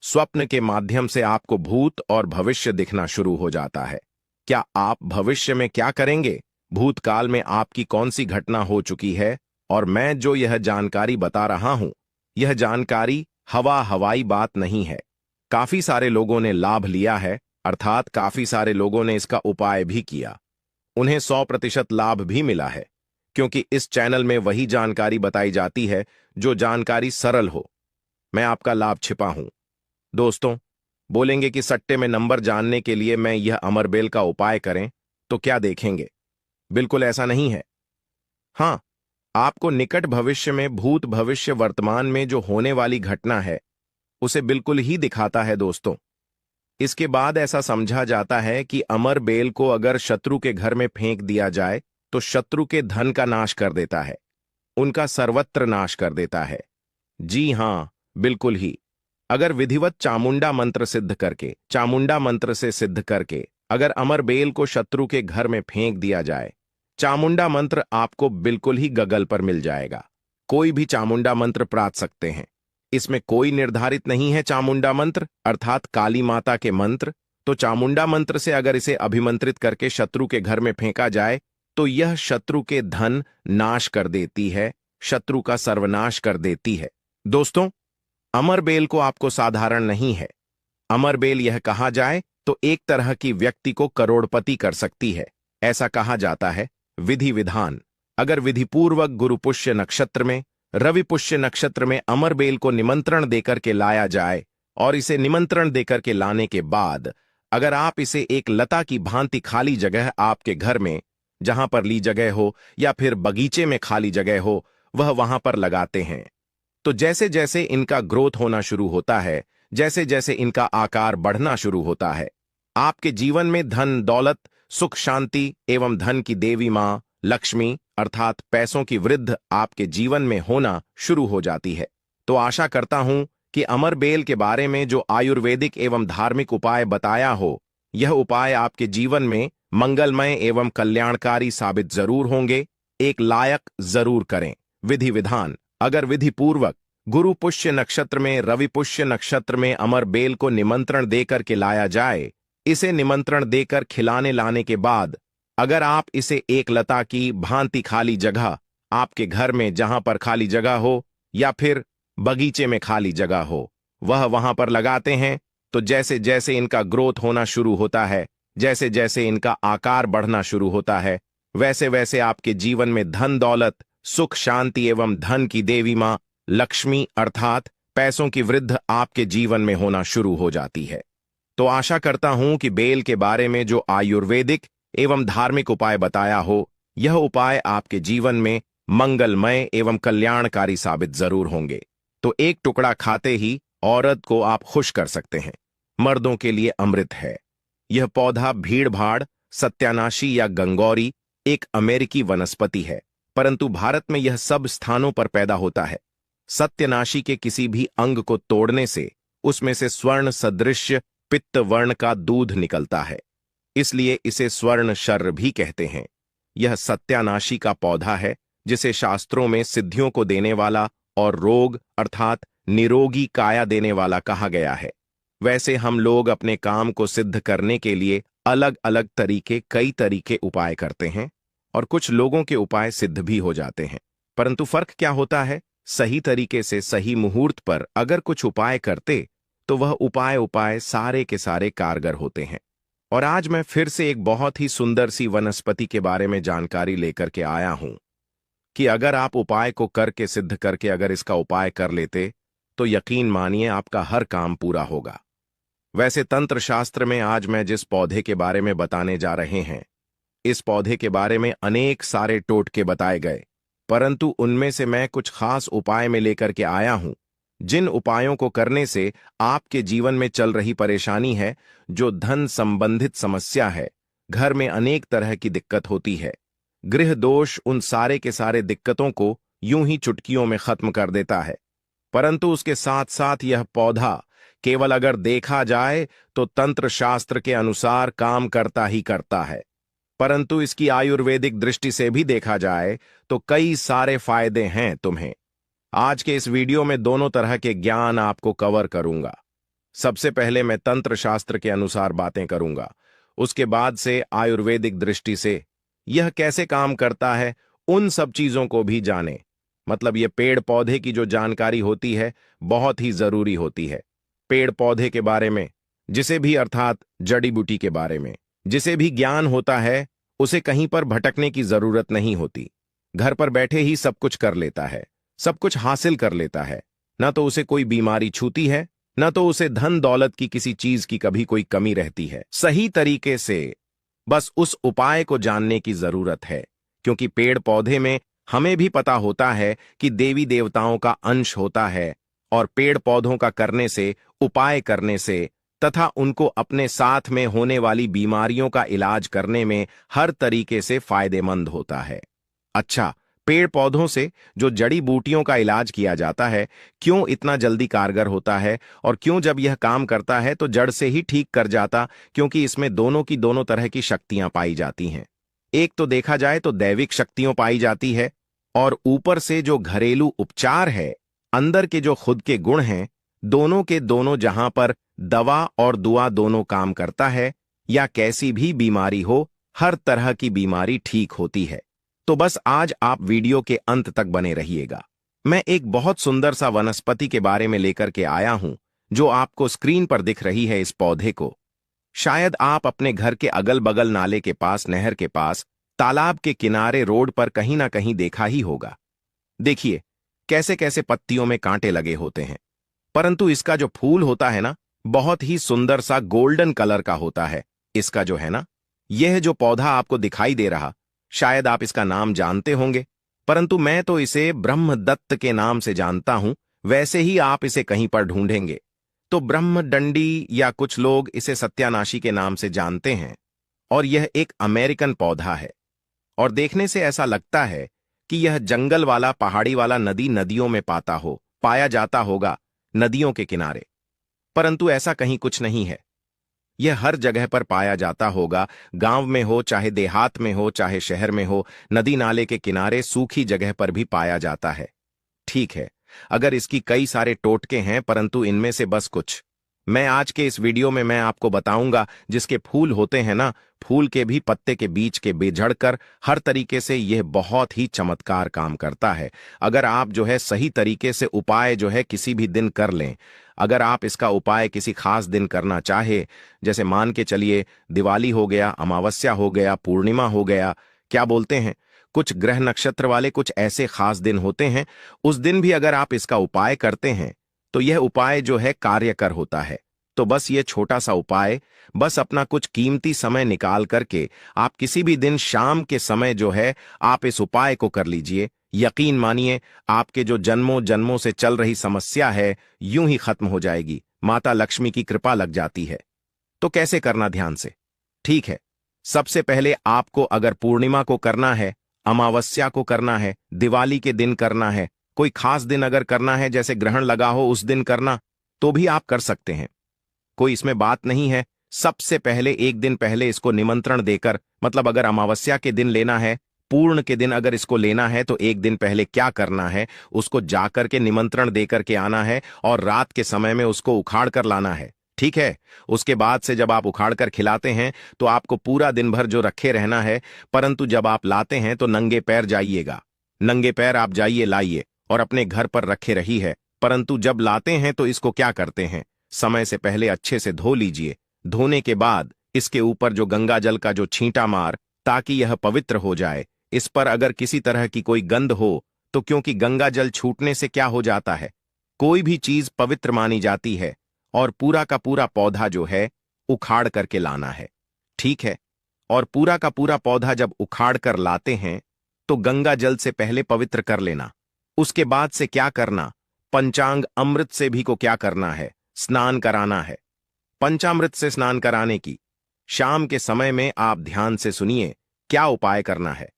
[SPEAKER 2] स्वप्न के माध्यम से आपको भूत और भविष्य दिखना शुरू हो जाता है। क्या आप भविष्य में क्या करेंगे, भूतकाल में आपकी कौन सी घटना हो चुकी है, और मैं जो यह जानकारी बता रहा हूं, यह जानकारी हवाई बात नहीं है। काफी सारे लोगों ने लाभ लिया है, अर्थात काफी सारे लोगों ने इसका उपाय भी किया। उन्हें 100% लाभ भी मिला है, क्योंकि इस चैनल में वही जानकारी बताई जाती है जो जानकारी सरल हो। मैं आपका लाभ छिपा हूं दोस्तों। बोलेंगे कि सट्टे में नंबर जानने के लिए मैं यह अमरबेल का उपाय करें तो क्या देखेंगे? बिल्कुल ऐसा नहीं है। हां, आपको निकट भविष्य में भूत, भविष्य, वर्तमान में जो होने वाली घटना है उसे बिल्कुल ही दिखाता है दोस्तों। इसके बाद ऐसा समझा जाता है कि अमरबेल को अगर शत्रु के घर में फेंक दिया जाए तो शत्रु के धन का नाश कर देता है, उनका सर्वत्र नाश कर देता है। जी हां, बिल्कुल ही। अगर विधिवत चामुंडा मंत्र से सिद्ध करके अगर अमरबेल को शत्रु के घर में फेंक दिया जाए, चामुंडा मंत्र आपको बिल्कुल ही गगल पर मिल जाएगा। कोई भी चामुंडा मंत्र प्राप्त सकते हैं। इसमें कोई निर्धारित नहीं है चामुंडा मंत्र अर्थात काली माता के मंत्र। तो चामुंडा मंत्र से अगर इसे अभिमंत्रित करके शत्रु के घर में फेंका जाए तो यह शत्रु के धन नाश कर देती है, शत्रु का सर्वनाश कर देती है। दोस्तों, अमरबेल को आपको साधारण नहीं है। अमरबेल यह कहा जाए तो एक तरह की व्यक्ति को करोड़पति कर सकती है। ऐसा कहा जाता है। विधि विधान: अगर विधिपूर्वक गुरु पुष्य नक्षत्र में, रवि पुष्य नक्षत्र में अमरबेल को निमंत्रण देकर के लाया जाए और इसे निमंत्रण देकर के लाने के बाद अगर आप इसे एक लता की भांति खाली जगह आपके घर में, जहां पर ली जगह हो या फिर बगीचे में खाली जगह हो, वह वहां पर लगाते हैं, तो जैसे जैसे इनका ग्रोथ होना शुरू होता है, जैसे जैसे इनका आकार बढ़ना शुरू होता है, आपके जीवन में धन दौलत, सुख शांति एवं धन की देवी मां लक्ष्मी अर्थात पैसों की वृद्धि आपके जीवन में होना शुरू हो जाती है। तो आशा करता हूं कि अमरबेल के बारे में जो आयुर्वेदिक एवं धार्मिक उपाय बताया हो, यह उपाय आपके जीवन में मंगलमय एवं कल्याणकारी साबित जरूर होंगे। एक लायक जरूर करें। विधि विधान: अगर विधि पूर्वक गुरु पुष्य नक्षत्र में, रवि पुष्य नक्षत्र में अमरबेल को निमंत्रण देकर के लाया जाए, इसे निमंत्रण देकर खिलाने लाने के बाद अगर आप इसे एक लता की भांति खाली जगह आपके घर में, जहां पर खाली जगह हो या फिर बगीचे में खाली जगह हो, वह वहां पर लगाते हैं, तो जैसे जैसे इनका ग्रोथ होना शुरू होता है, जैसे जैसे इनका आकार बढ़ना शुरू होता है, वैसे वैसे आपके जीवन में धन दौलत, सुख शांति एवं धन की देवी मां लक्ष्मी अर्थात पैसों की वृद्धि आपके जीवन में होना शुरू हो जाती है। तो आशा करता हूं कि बेल के बारे में जो आयुर्वेदिक एवं धार्मिक उपाय बताया हो, यह उपाय आपके जीवन में मंगलमय एवं कल्याणकारी साबित जरूर होंगे। तो एक टुकड़ा खाते ही औरत को आप खुश कर सकते हैं। मर्दों के लिए अमृत है। यह पौधा भीड़ भाड़, सत्यानाशी या गंगौरी एक अमेरिकी वनस्पति है, परंतु भारत में यह सब स्थानों पर पैदा होता है। सत्यानाशी के किसी भी अंग को तोड़ने से उसमें से स्वर्ण सदृश पित्त वर्ण का दूध निकलता है, इसलिए इसे स्वर्ण शर्र भी कहते हैं। यह सत्यानाशी का पौधा है जिसे शास्त्रों में सिद्धियों को देने वाला और रोग अर्थात निरोगी काया देने वाला कहा गया है। वैसे हम लोग अपने काम को सिद्ध करने के लिए अलग अलग कई तरीके उपाय करते हैं और कुछ लोगों के उपाय सिद्ध भी हो जाते हैं, परंतु फर्क क्या होता है? सही तरीके से सही मुहूर्त पर अगर कुछ उपाय करते तो वह उपाय सारे के सारे कारगर होते हैं। और आज मैं फिर से एक बहुत ही सुंदर सी वनस्पति के बारे में जानकारी लेकर के आया हूं कि अगर आप उपाय को करके सिद्ध करके अगर इसका उपाय कर लेते तो यकीन मानिए आपका हर काम पूरा होगा। वैसे तंत्र शास्त्र में आज मैं जिस पौधे के बारे में बताने जा रहे हैं, इस पौधे के बारे में अनेक सारे टोटके बताए गए, परंतु उनमें से मैं कुछ खास उपाय में लेकर के आया हूं, जिन उपायों को करने से आपके जीवन में चल रही परेशानी है, जो धन संबंधित समस्या है, घर में अनेक तरह की दिक्कत होती है, गृह दोष, उन सारे के सारे दिक्कतों को यूं ही चुटकियों में खत्म कर देता है। परंतु उसके साथ साथ यह पौधा केवल अगर देखा जाए तो तंत्र शास्त्र के अनुसार काम करता ही करता है, परंतु इसकी आयुर्वेदिक दृष्टि से भी देखा जाए तो कई सारे फायदे हैं तुम्हें। आज के इस वीडियो में दोनों तरह के ज्ञान आपको कवर करूंगा। सबसे पहले मैं तंत्र शास्त्र के अनुसार बातें करूंगा, उसके बाद से आयुर्वेदिक दृष्टि से यह कैसे काम करता है उन सब चीजों को भी जाने। मतलब ये पेड़ पौधे की जो जानकारी होती है बहुत ही जरूरी होती है। पेड़ पौधे के बारे में जिसे भी अर्थात जड़ी बूटी के बारे में जिसे भी ज्ञान होता है, उसे कहीं पर भटकने की जरूरत नहीं होती। घर पर बैठे ही सब कुछ कर लेता है, सब कुछ हासिल कर लेता है। ना तो उसे कोई बीमारी छूती है, ना तो उसे धन दौलत की किसी चीज की कभी कोई कमी रहती है। सही तरीके से बस उस उपाय को जानने की जरूरत है, क्योंकि पेड़ पौधे में हमें भी पता होता है कि देवी देवताओं का अंश होता है और पेड़ पौधों का करने से, उपाय करने से तथा उनको अपने साथ में होने वाली बीमारियों का इलाज करने में हर तरीके से फायदेमंद होता है। अच्छा, पेड़ पौधों से जो जड़ी बूटियों का इलाज किया जाता है क्यों इतना जल्दी कारगर होता है और क्यों जब यह काम करता है तो जड़ से ही ठीक कर जाता? क्योंकि इसमें दोनों की दोनों तरह की शक्तियां पाई जाती हैं। एक तो देखा जाए तो दैविक शक्तियों पाई जाती है और ऊपर से जो घरेलू उपचार है, अंदर के जो खुद के गुण हैं, दोनों के दोनों जहां पर दवा और दुआ दोनों काम करता है, या कैसी भी बीमारी हो, हर तरह की बीमारी ठीक होती है। तो बस आज आप वीडियो के अंत तक बने रहिएगा। मैं एक बहुत सुंदर सा वनस्पति के बारे में लेकर के आया हूं, जो आपको स्क्रीन पर दिख रही है। इस पौधे को शायद आप अपने घर के अगल बगल नाले के पास, नहर के पास, तालाब के किनारे, रोड पर कहीं ना कहीं देखा ही होगा। देखिए कैसे कैसे पत्तियों में कांटे लगे होते हैं, परंतु इसका जो फूल होता है ना, बहुत ही सुंदर सा गोल्डन कलर का होता है। इसका जो है ना, यह जो पौधा आपको दिखाई दे रहा, शायद आप इसका नाम जानते होंगे, परंतु मैं तो इसे ब्रह्मदत्त के नाम से जानता हूं। वैसे ही आप इसे कहीं पर ढूंढेंगे तो ब्रह्मडंडी, या कुछ लोग इसे सत्यानाशी के नाम से जानते हैं। और यह एक अमेरिकन पौधा है, और देखने से ऐसा लगता है कि यह जंगल वाला, पहाड़ी वाला, नदियों में पाया जाता होगा, नदियों के किनारे। परंतु ऐसा कहीं कुछ नहीं है। यह हर जगह पर पाया जाता होगा, गांव में हो, चाहे देहात में हो, चाहे शहर में हो, नदी नाले के किनारे, सूखी जगह पर भी पाया जाता है। ठीक है, अगर इसकी कई सारे टोटके हैं, परंतु इनमें से बस कुछ मैं आज के इस वीडियो में मैं आपको बताऊंगा। जिसके फूल होते हैं ना, फूल के भी पत्ते के बीच के बिझड़कर हर तरीके से यह बहुत ही चमत्कार काम करता है। अगर आप जो है सही तरीके से उपाय जो है किसी भी दिन कर लें, अगर आप इसका उपाय किसी खास दिन करना चाहे, जैसे मान के चलिए दिवाली हो गया, अमावस्या हो गया, पूर्णिमा हो गया, क्या बोलते हैं, कुछ ग्रह नक्षत्र वाले कुछ ऐसे खास दिन होते हैं, उस दिन भी अगर आप इसका उपाय करते हैं तो यह उपाय जो है कार्यकर होता है। तो बस ये छोटा सा उपाय, बस अपना कुछ कीमती समय निकाल करके आप किसी भी दिन शाम के समय जो है आप इस उपाय को कर लीजिए। यकीन मानिए, आपके जो जन्मों जन्मों से चल रही समस्या है, यूं ही खत्म हो जाएगी। माता लक्ष्मी की कृपा लग जाती है। तो कैसे करना, ध्यान से। ठीक है, सबसे पहले आपको अगर पूर्णिमा को करना है, अमावस्या को करना है, दिवाली के दिन करना है, कोई खास दिन अगर करना है, जैसे ग्रहण लगा हो उस दिन करना, तो भी आप कर सकते हैं, कोई इसमें बात नहीं है। सबसे पहले एक दिन पहले इसको निमंत्रण देकर, मतलब अगर अमावस्या के दिन लेना है, पूर्ण के दिन अगर इसको लेना है, तो एक दिन पहले क्या करना है, उसको जाकर के निमंत्रण देकर के आना है, और रात के समय में उसको उखाड़ कर लाना है। ठीक है, उसके बाद से जब आप उखाड़ कर खिलाते हैं तो आपको पूरा दिन भर जो रखे रहना है, परंतु जब आप लाते हैं तो नंगे पैर जाइएगा। नंगे पैर आप जाइए, लाइए और अपने घर पर रखे रही है। परंतु जब लाते हैं तो इसको क्या करते हैं, समय से पहले अच्छे से धो लीजिए। धोने के बाद इसके ऊपर जो गंगा जल का जो छींटा मार, ताकि यह पवित्र हो जाए। इस पर अगर किसी तरह की कोई गंध हो तो, क्योंकि गंगा जल छूटने से क्या हो जाता है, कोई भी चीज पवित्र मानी जाती है, और पूरा का पूरा पौधा जो है उखाड़ करके लाना है। ठीक है, और पूरा का पूरा पौधा जब उखाड़ कर लाते हैं तो गंगा जल से पहले पवित्र कर लेना। उसके बाद से क्या करना, पंचांग अमृत से भी को क्या करना है, स्नान कराना है। पंचामृत से स्नान कराने की शाम के समय में आप ध्यान से सुनिए क्या उपाय करना है।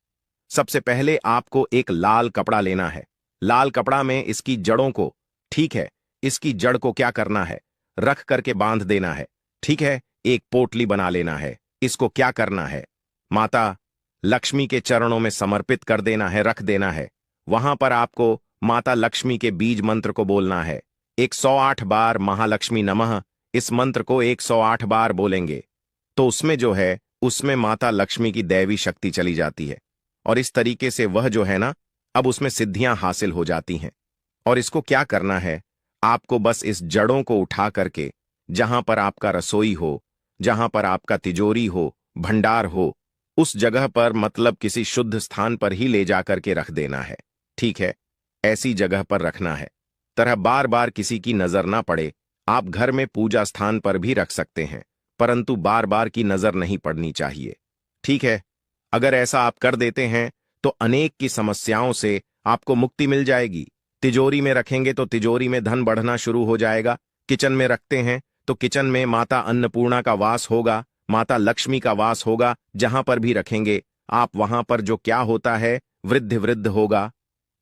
[SPEAKER 2] सबसे पहले आपको एक लाल कपड़ा लेना है। लाल कपड़ा में इसकी जड़ों को, ठीक है, इसकी जड़ को क्या करना है, रख करके बांध देना है। ठीक है, एक पोटली बना लेना है। इसको क्या करना है, माता लक्ष्मी के चरणों में समर्पित कर देना है, रख देना है। वहां पर आपको माता लक्ष्मी के बीज मंत्र को बोलना है। 108 बार महालक्ष्मी नमः, इस मंत्र को 108 बार बोलेंगे तो उसमें जो है, उसमें माता लक्ष्मी की दैवी शक्ति चली जाती है, और इस तरीके से वह जो है ना, अब उसमें सिद्धियां हासिल हो जाती हैं। और इसको क्या करना है, आपको बस इस जड़ों को उठा करके जहां पर आपका रसोई हो, जहां पर आपका तिजोरी हो, भंडार हो, उस जगह पर, मतलब किसी शुद्ध स्थान पर ही ले जाकर के रख देना है। ठीक है, ऐसी जगह पर रखना है तरह बार बार किसी की नजर ना पड़े। आप घर में पूजा स्थान पर भी रख सकते हैं, परंतु बार बार की नजर नहीं पड़नी चाहिए। ठीक है, अगर ऐसा आप कर देते हैं तो अनेक की समस्याओं से आपको मुक्ति मिल जाएगी। तिजोरी में रखेंगे तो तिजोरी में धन बढ़ना शुरू हो जाएगा। किचन में रखते हैं तो किचन में माता अन्नपूर्णा का वास होगा, माता लक्ष्मी का वास होगा। जहां पर भी रखेंगे आप, वहां पर जो क्या होता है, वृद्धि वृद्ध होगा।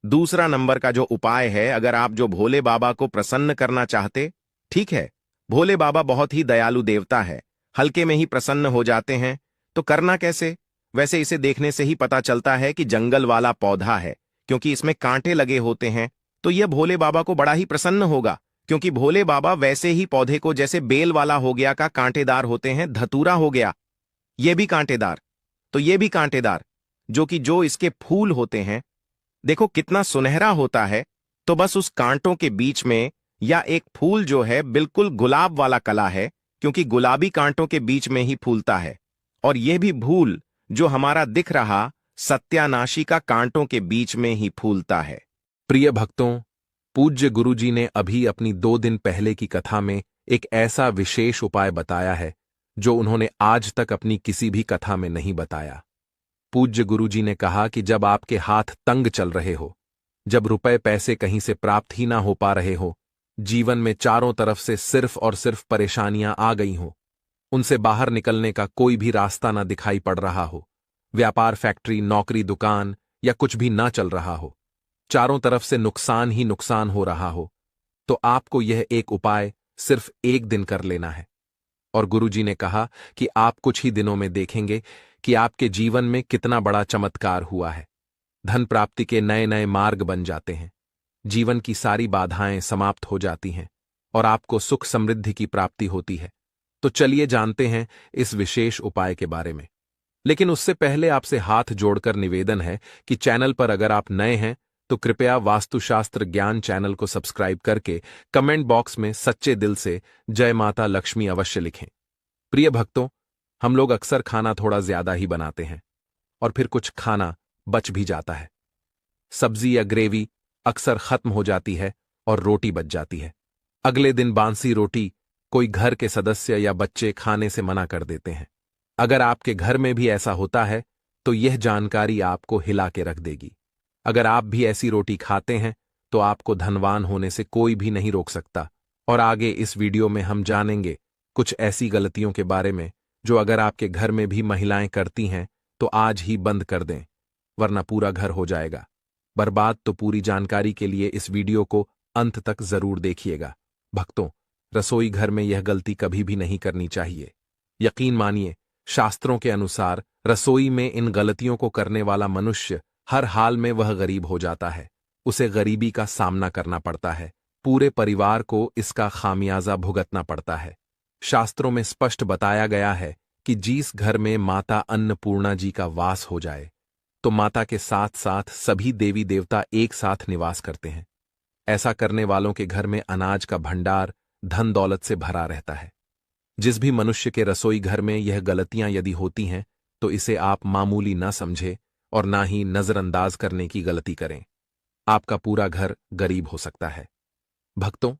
[SPEAKER 2] दूसरा नंबर का जो उपाय है, अगर आप जो भोले बाबा को प्रसन्न करना चाहते, ठीक है, भोले बाबा बहुत ही दयालु देवता है, हल्के में ही प्रसन्न हो जाते हैं। तो करना कैसे, वैसे इसे देखने से ही पता चलता है कि जंगल वाला पौधा है, क्योंकि इसमें कांटे लगे होते हैं, तो यह भोले बाबा को बड़ा ही प्रसन्न होगा, क्योंकि भोले बाबा वैसे ही पौधे को जैसे बेल वाला हो गया का कांटेदार होते हैं, धतूरा हो गया ये भी कांटेदार, तो ये भी कांटेदार, जो इसके फूल होते हैं देखो कितना सुनहरा होता है। तो बस उस कांटों के बीच में या एक फूल जो है बिल्कुल गुलाब वाला कला है, क्योंकि गुलाबी कांटों के बीच में ही फूलता है। और यह भी फूल जो हमारा दिख रहा सत्यानाशी का कांटों के बीच में ही फूलता है।
[SPEAKER 1] प्रिय भक्तों, पूज्य गुरुजी ने अभी अपनी 2 दिन पहले की कथा में एक ऐसा विशेष उपाय बताया है जो उन्होंने आज तक अपनी किसी भी कथा में नहीं बताया। पूज्य गुरुजी ने कहा कि जब आपके हाथ तंग चल रहे हो, जब रुपए पैसे कहीं से प्राप्त ही ना हो पा रहे हो, जीवन में चारों तरफ से सिर्फ और सिर्फ परेशानियां आ गई हो, उनसे बाहर निकलने का कोई भी रास्ता ना दिखाई पड़ रहा हो, व्यापार, फैक्ट्री, नौकरी, दुकान या कुछ भी ना चल रहा हो, चारों तरफ से नुकसान ही नुकसान हो रहा हो, तो आपको यह एक उपाय सिर्फ 1 दिन कर लेना है। और गुरुजी ने कहा कि आप कुछ ही दिनों में देखेंगे कि आपके जीवन में कितना बड़ा चमत्कार हुआ है। धन प्राप्ति के नए नए मार्ग बन जाते हैं, जीवन की सारी बाधाएं समाप्त हो जाती हैं और आपको सुख समृद्धि की प्राप्ति होती है। तो चलिए जानते हैं इस विशेष उपाय के बारे में। लेकिन उससे पहले आपसे हाथ जोड़कर निवेदन है कि चैनल पर अगर आप नए हैं तो कृपया वास्तुशास्त्र ज्ञान चैनल को सब्सक्राइब करके कमेंट बॉक्स में सच्चे दिल से जय माता लक्ष्मी अवश्य लिखें। प्रिय भक्तों, हम लोग अक्सर खाना थोड़ा ज्यादा ही बनाते हैं और फिर कुछ खाना बच भी जाता है। सब्जी या ग्रेवी अक्सर खत्म हो जाती है और रोटी बच जाती है। अगले दिन बांसी रोटी कोई घर के सदस्य या बच्चे खाने से मना कर देते हैं। अगर आपके घर में भी ऐसा होता है तो यह जानकारी आपको हिला के रख देगी। अगर आप भी ऐसी रोटी खाते हैं तो आपको धनवान होने से कोई भी नहीं रोक सकता। और आगे इस वीडियो में हम जानेंगे कुछ ऐसी गलतियों के बारे में जो अगर आपके घर में भी महिलाएं करती हैं तो आज ही बंद कर दें, वरना पूरा घर हो जाएगा बर्बाद। तो पूरी जानकारी के लिए इस वीडियो को अंत तक जरूर देखिएगा। भक्तों, रसोई घर में यह गलती कभी भी नहीं करनी चाहिए। यकीन मानिए, शास्त्रों के अनुसार रसोई में इन गलतियों को करने वाला मनुष्य हर हाल में वह गरीब हो जाता है, उसे गरीबी का सामना करना पड़ता है, पूरे परिवार को इसका खामियाजा भुगतना पड़ता है। शास्त्रों में स्पष्ट बताया गया है कि जिस घर में माता अन्नपूर्णा जी का वास हो जाए तो माता के साथ साथ सभी देवी देवता एक साथ निवास करते हैं। ऐसा करने वालों के घर में अनाज का भंडार धन दौलत से भरा रहता है। जिस भी मनुष्य के रसोई घर में यह गलतियां यदि होती हैं तो इसे आप मामूली न समझे और ना ही नजरअंदाज करने की गलती करें। आपका पूरा घर गरीब हो सकता है। भक्तों,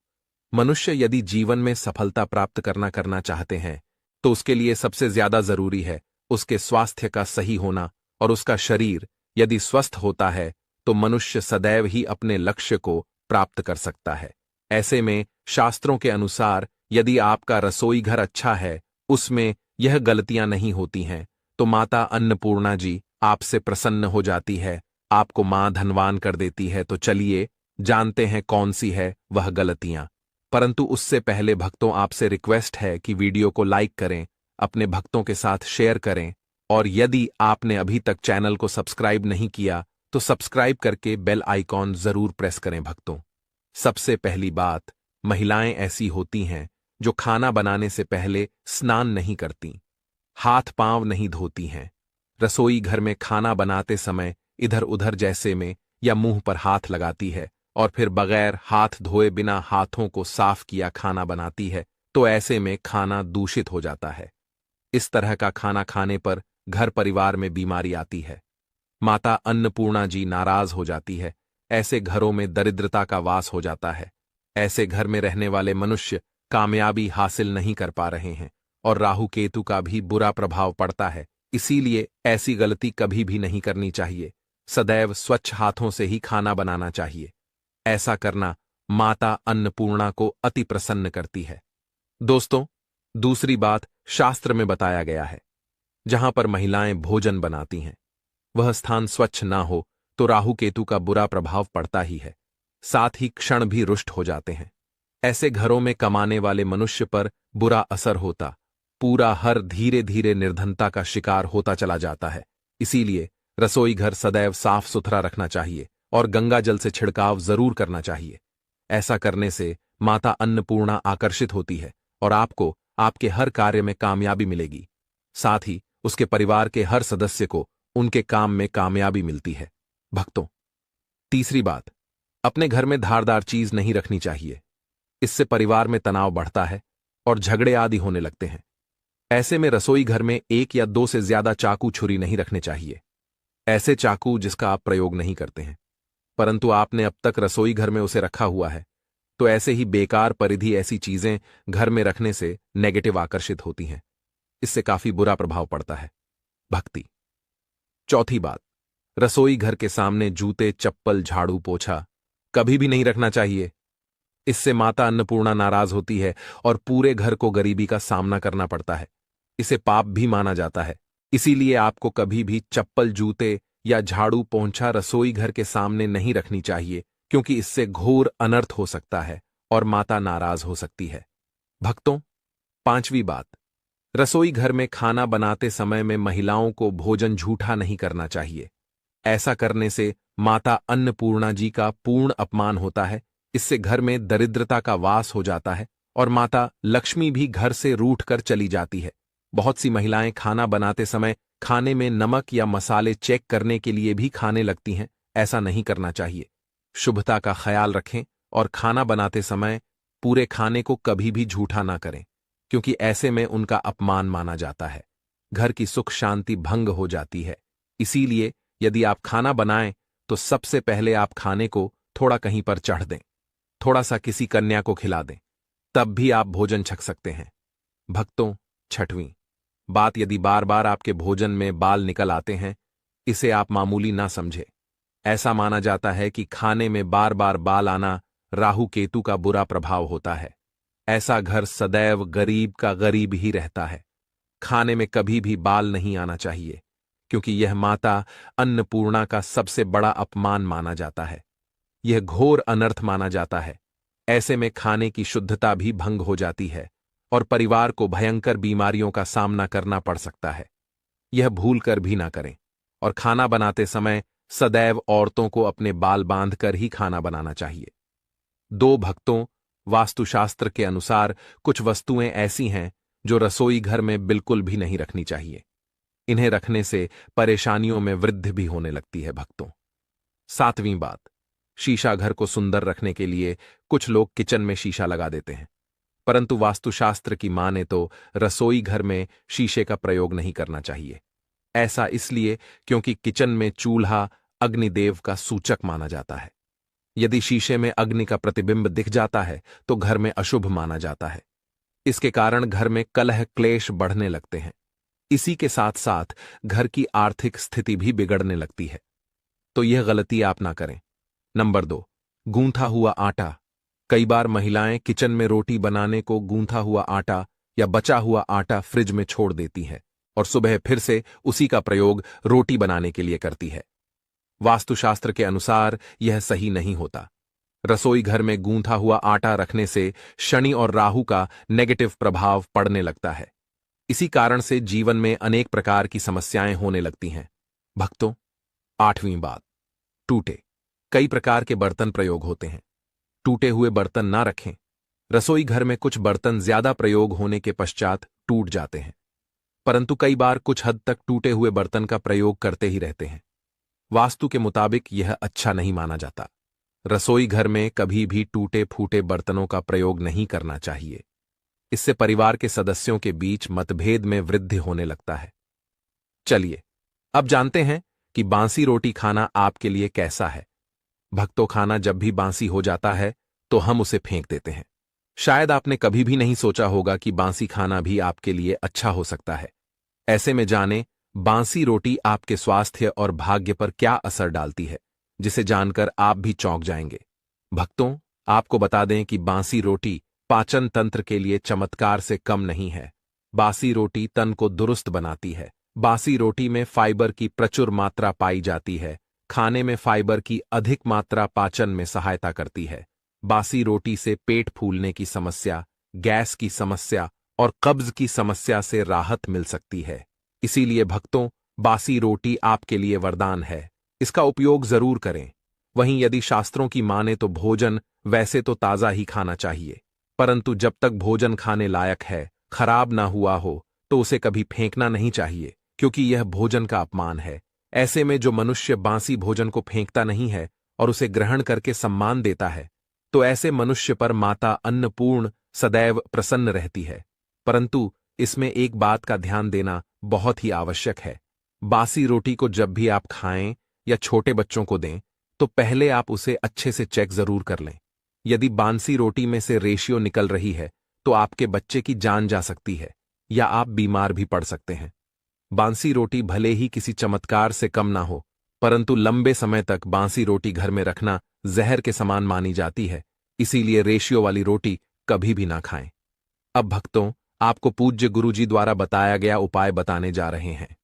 [SPEAKER 1] मनुष्य यदि जीवन में सफलता प्राप्त करना चाहते हैं तो उसके लिए सबसे ज्यादा जरूरी है उसके स्वास्थ्य का सही होना, और उसका शरीर यदि स्वस्थ होता है तो मनुष्य सदैव ही अपने लक्ष्य को प्राप्त कर सकता है। ऐसे में शास्त्रों के अनुसार यदि आपका रसोई घर अच्छा है, उसमें यह गलतियां नहीं होती हैं, तो माता अन्नपूर्णा जी आपसे प्रसन्न हो जाती है, आपको मां धनवान कर देती है। तो चलिए जानते हैं कौन सी है वह गलतियां। परंतु उससे पहले भक्तों, आपसे रिक्वेस्ट है कि वीडियो को लाइक करें, अपने भक्तों के साथ शेयर करें, और यदि आपने अभी तक चैनल को सब्सक्राइब नहीं किया तो सब्सक्राइब करके बेल आइकॉन जरूर प्रेस करें। भक्तों, सबसे पहली बात, महिलाएं ऐसी होती हैं जो खाना बनाने से पहले स्नान नहीं करती, हाथ पांव नहीं धोती हैं, रसोई घर में खाना बनाते समय इधर उधर जैसे में या मुंह पर हाथ लगाती है और फिर बगैर हाथ धोए बिना हाथों को साफ किया खाना बनाती है। तो ऐसे में खाना दूषित हो जाता है। इस तरह का खाना खाने पर घर परिवार में बीमारी आती है। माता अन्नपूर्णा जी नाराज हो जाती है। ऐसे घरों में दरिद्रता का वास हो जाता है। ऐसे घर में रहने वाले मनुष्य कामयाबी हासिल नहीं कर पा रहे हैं और राहु केतु का भी बुरा प्रभाव पड़ता है। इसीलिए ऐसी गलती कभी भी नहीं करनी चाहिए। सदैव स्वच्छ हाथों से ही खाना बनाना चाहिए। ऐसा करना माता अन्नपूर्णा को अति प्रसन्न करती है। दोस्तों, दूसरी बात, शास्त्र में बताया गया है जहां पर महिलाएं भोजन बनाती हैं वह स्थान स्वच्छ ना हो तो राहु केतु का बुरा प्रभाव पड़ता ही है, साथ ही क्षण भी रुष्ट हो जाते हैं। ऐसे घरों में कमाने वाले मनुष्य पर बुरा असर होता, पूरा हर धीरे धीरे निर्धनता का शिकार होता चला जाता है। इसीलिए रसोई घर सदैव साफ सुथरा रखना चाहिए और गंगा जल से छिड़काव जरूर करना चाहिए। ऐसा करने से माता अन्नपूर्णा आकर्षित होती है और आपको आपके हर कार्य में कामयाबी मिलेगी। साथ ही उसके परिवार के हर सदस्य को उनके काम में कामयाबी मिलती है। भक्तों, तीसरी बात, अपने घर में धारदार चीज नहीं रखनी चाहिए। इससे परिवार में तनाव बढ़ता है और झगड़े आदि होने लगते हैं। ऐसे में रसोई घर में एक या दो से ज्यादा चाकू छुरी नहीं रखने चाहिए। ऐसे चाकू जिसका आप प्रयोग नहीं करते हैं, परंतु आपने अब तक रसोई घर में उसे रखा हुआ है, तो ऐसे ही बेकार परिधि ऐसी चीजें घर में रखने से नेगेटिव आकर्षित होती हैं। इससे काफी बुरा प्रभाव पड़ता है। भक्ति। चौथी बात, रसोई घर के सामने जूते, चप्पल, झाड़ू, पोछा कभी भी नहीं रखना चाहिए। इससे माता अन्नपूर्णा नाराज होती है और पूरे घर को गरीबी का सामना करना पड़ता है। इसे पाप भी माना जाता है। इसीलिए आपको कभी भी चप्पल, जूते या झाड़ू, पोंछा रसोई घर के सामने नहीं रखनी चाहिए, क्योंकि इससे घोर अनर्थ हो सकता है और माता नाराज हो सकती है। भक्तों, पांचवी बात, रसोई घर में खाना बनाते समय में महिलाओं को भोजन झूठा नहीं करना चाहिए। ऐसा करने से माता अन्नपूर्णा जी का पूर्ण अपमान होता है। इससे घर में दरिद्रता का वास हो जाता है और माता लक्ष्मी भी घर से रूठ कर चली जाती है। बहुत सी महिलाएं खाना बनाते समय खाने में नमक या मसाले चेक करने के लिए भी खाने लगती हैं। ऐसा नहीं करना चाहिए। शुभता का ख्याल रखें और खाना बनाते समय पूरे खाने को कभी भी झूठा ना करें, क्योंकि ऐसे में उनका अपमान माना जाता है। घर की सुख शांति भंग हो जाती है। इसीलिए यदि आप खाना बनाएं तो सबसे पहले आप खाने को थोड़ा कहीं पर चढ़ दें, थोड़ा सा किसी कन्या को खिला दें, तब भी आप भोजन छक सकते हैं। भक्तों, छठवीं बात, यदि बार बार आपके भोजन में बाल निकल आते हैं, इसे आप मामूली ना समझे। ऐसा माना जाता है कि खाने में बार बार बाल आना राहु केतु का बुरा प्रभाव होता है। ऐसा घर सदैव गरीब का गरीब ही रहता है। खाने में कभी भी बाल नहीं आना चाहिए, क्योंकि यह माता अन्नपूर्णा का सबसे बड़ा अपमान माना जाता है। यह घोर अनर्थ माना जाता है। ऐसे में खाने की शुद्धता भी भंग हो जाती है और परिवार को भयंकर बीमारियों का सामना करना पड़ सकता है। यह भूल कर भी ना करें और खाना बनाते समय सदैव औरतों को अपने बाल बांधकर ही खाना बनाना चाहिए। दो भक्तों, वास्तुशास्त्र के अनुसार कुछ वस्तुएं ऐसी हैं जो रसोई घर में बिल्कुल भी नहीं रखनी चाहिए। इन्हें रखने से परेशानियों में वृद्धि भी होने लगती है। भक्तों, सातवीं बात, शीशा घर को सुंदर रखने के लिए कुछ लोग किचन में शीशा लगा देते हैं, परंतु वास्तुशास्त्र की माने तो रसोई घर में शीशे का प्रयोग नहीं करना चाहिए। ऐसा इसलिए क्योंकि किचन में चूल्हा अग्निदेव का सूचक माना जाता है। यदि शीशे में अग्नि का प्रतिबिंब दिख जाता है तो घर में अशुभ माना जाता है। इसके कारण घर में कलह क्लेश बढ़ने लगते हैं। इसी के साथ साथ घर की आर्थिक स्थिति भी बिगड़ने लगती है। तो यह गलती आप ना करें। नंबर 2, गूंथा हुआ आटा। कई बार महिलाएं किचन में रोटी बनाने को गूंथा हुआ आटा या बचा हुआ आटा फ्रिज में छोड़ देती हैं और सुबह फिर से उसी का प्रयोग रोटी बनाने के लिए करती है। वास्तुशास्त्र के अनुसार यह सही नहीं होता। रसोई घर में गूंथा हुआ आटा रखने से शनि और राहु का नेगेटिव प्रभाव पड़ने लगता है। इसी कारण से जीवन में अनेक प्रकार की समस्याएं होने लगती हैं। भक्तों, आठवीं बात, टूटे। कई प्रकार के बर्तन प्रयोग होते हैं। टूटे हुए बर्तन ना रखें। रसोई घर में कुछ बर्तन ज्यादा प्रयोग होने के पश्चात टूट जाते हैं, परंतु कई बार कुछ हद तक टूटे हुए बर्तन का प्रयोग करते ही रहते हैं। वास्तु के मुताबिक यह अच्छा नहीं माना जाता। रसोई घर में कभी भी टूटे फूटे बर्तनों का प्रयोग नहीं करना चाहिए। इससे परिवार के सदस्यों के बीच मतभेद में वृद्धि होने लगता है। चलिए अब जानते हैं कि बांसी रोटी खाना आपके लिए कैसा है। भक्तों, खाना जब भी बांसी हो जाता है तो हम उसे फेंक देते हैं। शायद आपने कभी भी नहीं सोचा होगा कि बांसी खाना भी आपके लिए अच्छा हो सकता है। ऐसे में जाने बांसी रोटी आपके स्वास्थ्य और भाग्य पर क्या असर डालती है, जिसे जानकर आप भी चौंक जाएंगे। भक्तों, आपको बता दें कि बांसी रोटी पाचन तंत्र के लिए चमत्कार से कम नहीं है। बासी रोटी तन को दुरुस्त बनाती है। बासी रोटी में फाइबर की प्रचुर मात्रा पाई जाती है। खाने में फाइबर की अधिक मात्रा पाचन में सहायता करती है। बासी रोटी से पेट फूलने की समस्या, गैस की समस्या और कब्ज की समस्या से राहत मिल सकती है। इसीलिए भक्तों, बासी रोटी आपके लिए वरदान है। इसका उपयोग जरूर करें। वहीं यदि शास्त्रों की माने तो भोजन वैसे तो ताज़ा ही खाना चाहिए, परंतु जब तक भोजन खाने लायक है, खराब ना हुआ हो, तो उसे कभी फेंकना नहीं चाहिए, क्योंकि यह भोजन का अपमान है। ऐसे में जो मनुष्य बासी भोजन को फेंकता नहीं है और उसे ग्रहण करके सम्मान देता है, तो ऐसे मनुष्य पर माता अन्नपूर्ण सदैव प्रसन्न रहती है। परंतु इसमें एक बात का ध्यान देना बहुत ही आवश्यक है। बासी रोटी को जब भी आप खाएं या छोटे बच्चों को दें, तो पहले आप उसे अच्छे से चेक जरूर कर लें। यदि बासी रोटी में से रेशियो निकल रही है, तो आपके बच्चे की जान जा सकती है या आप बीमार भी पड़ सकते हैं। बासी रोटी भले ही किसी चमत्कार से कम ना हो, परंतु लंबे समय तक बासी रोटी घर में रखना जहर के समान मानी जाती है, इसीलिए रेशियो वाली रोटी कभी भी ना खाएं। अब भक्तों, आपको पूज्य गुरुजी द्वारा बताया गया उपाय बताने जा रहे हैं।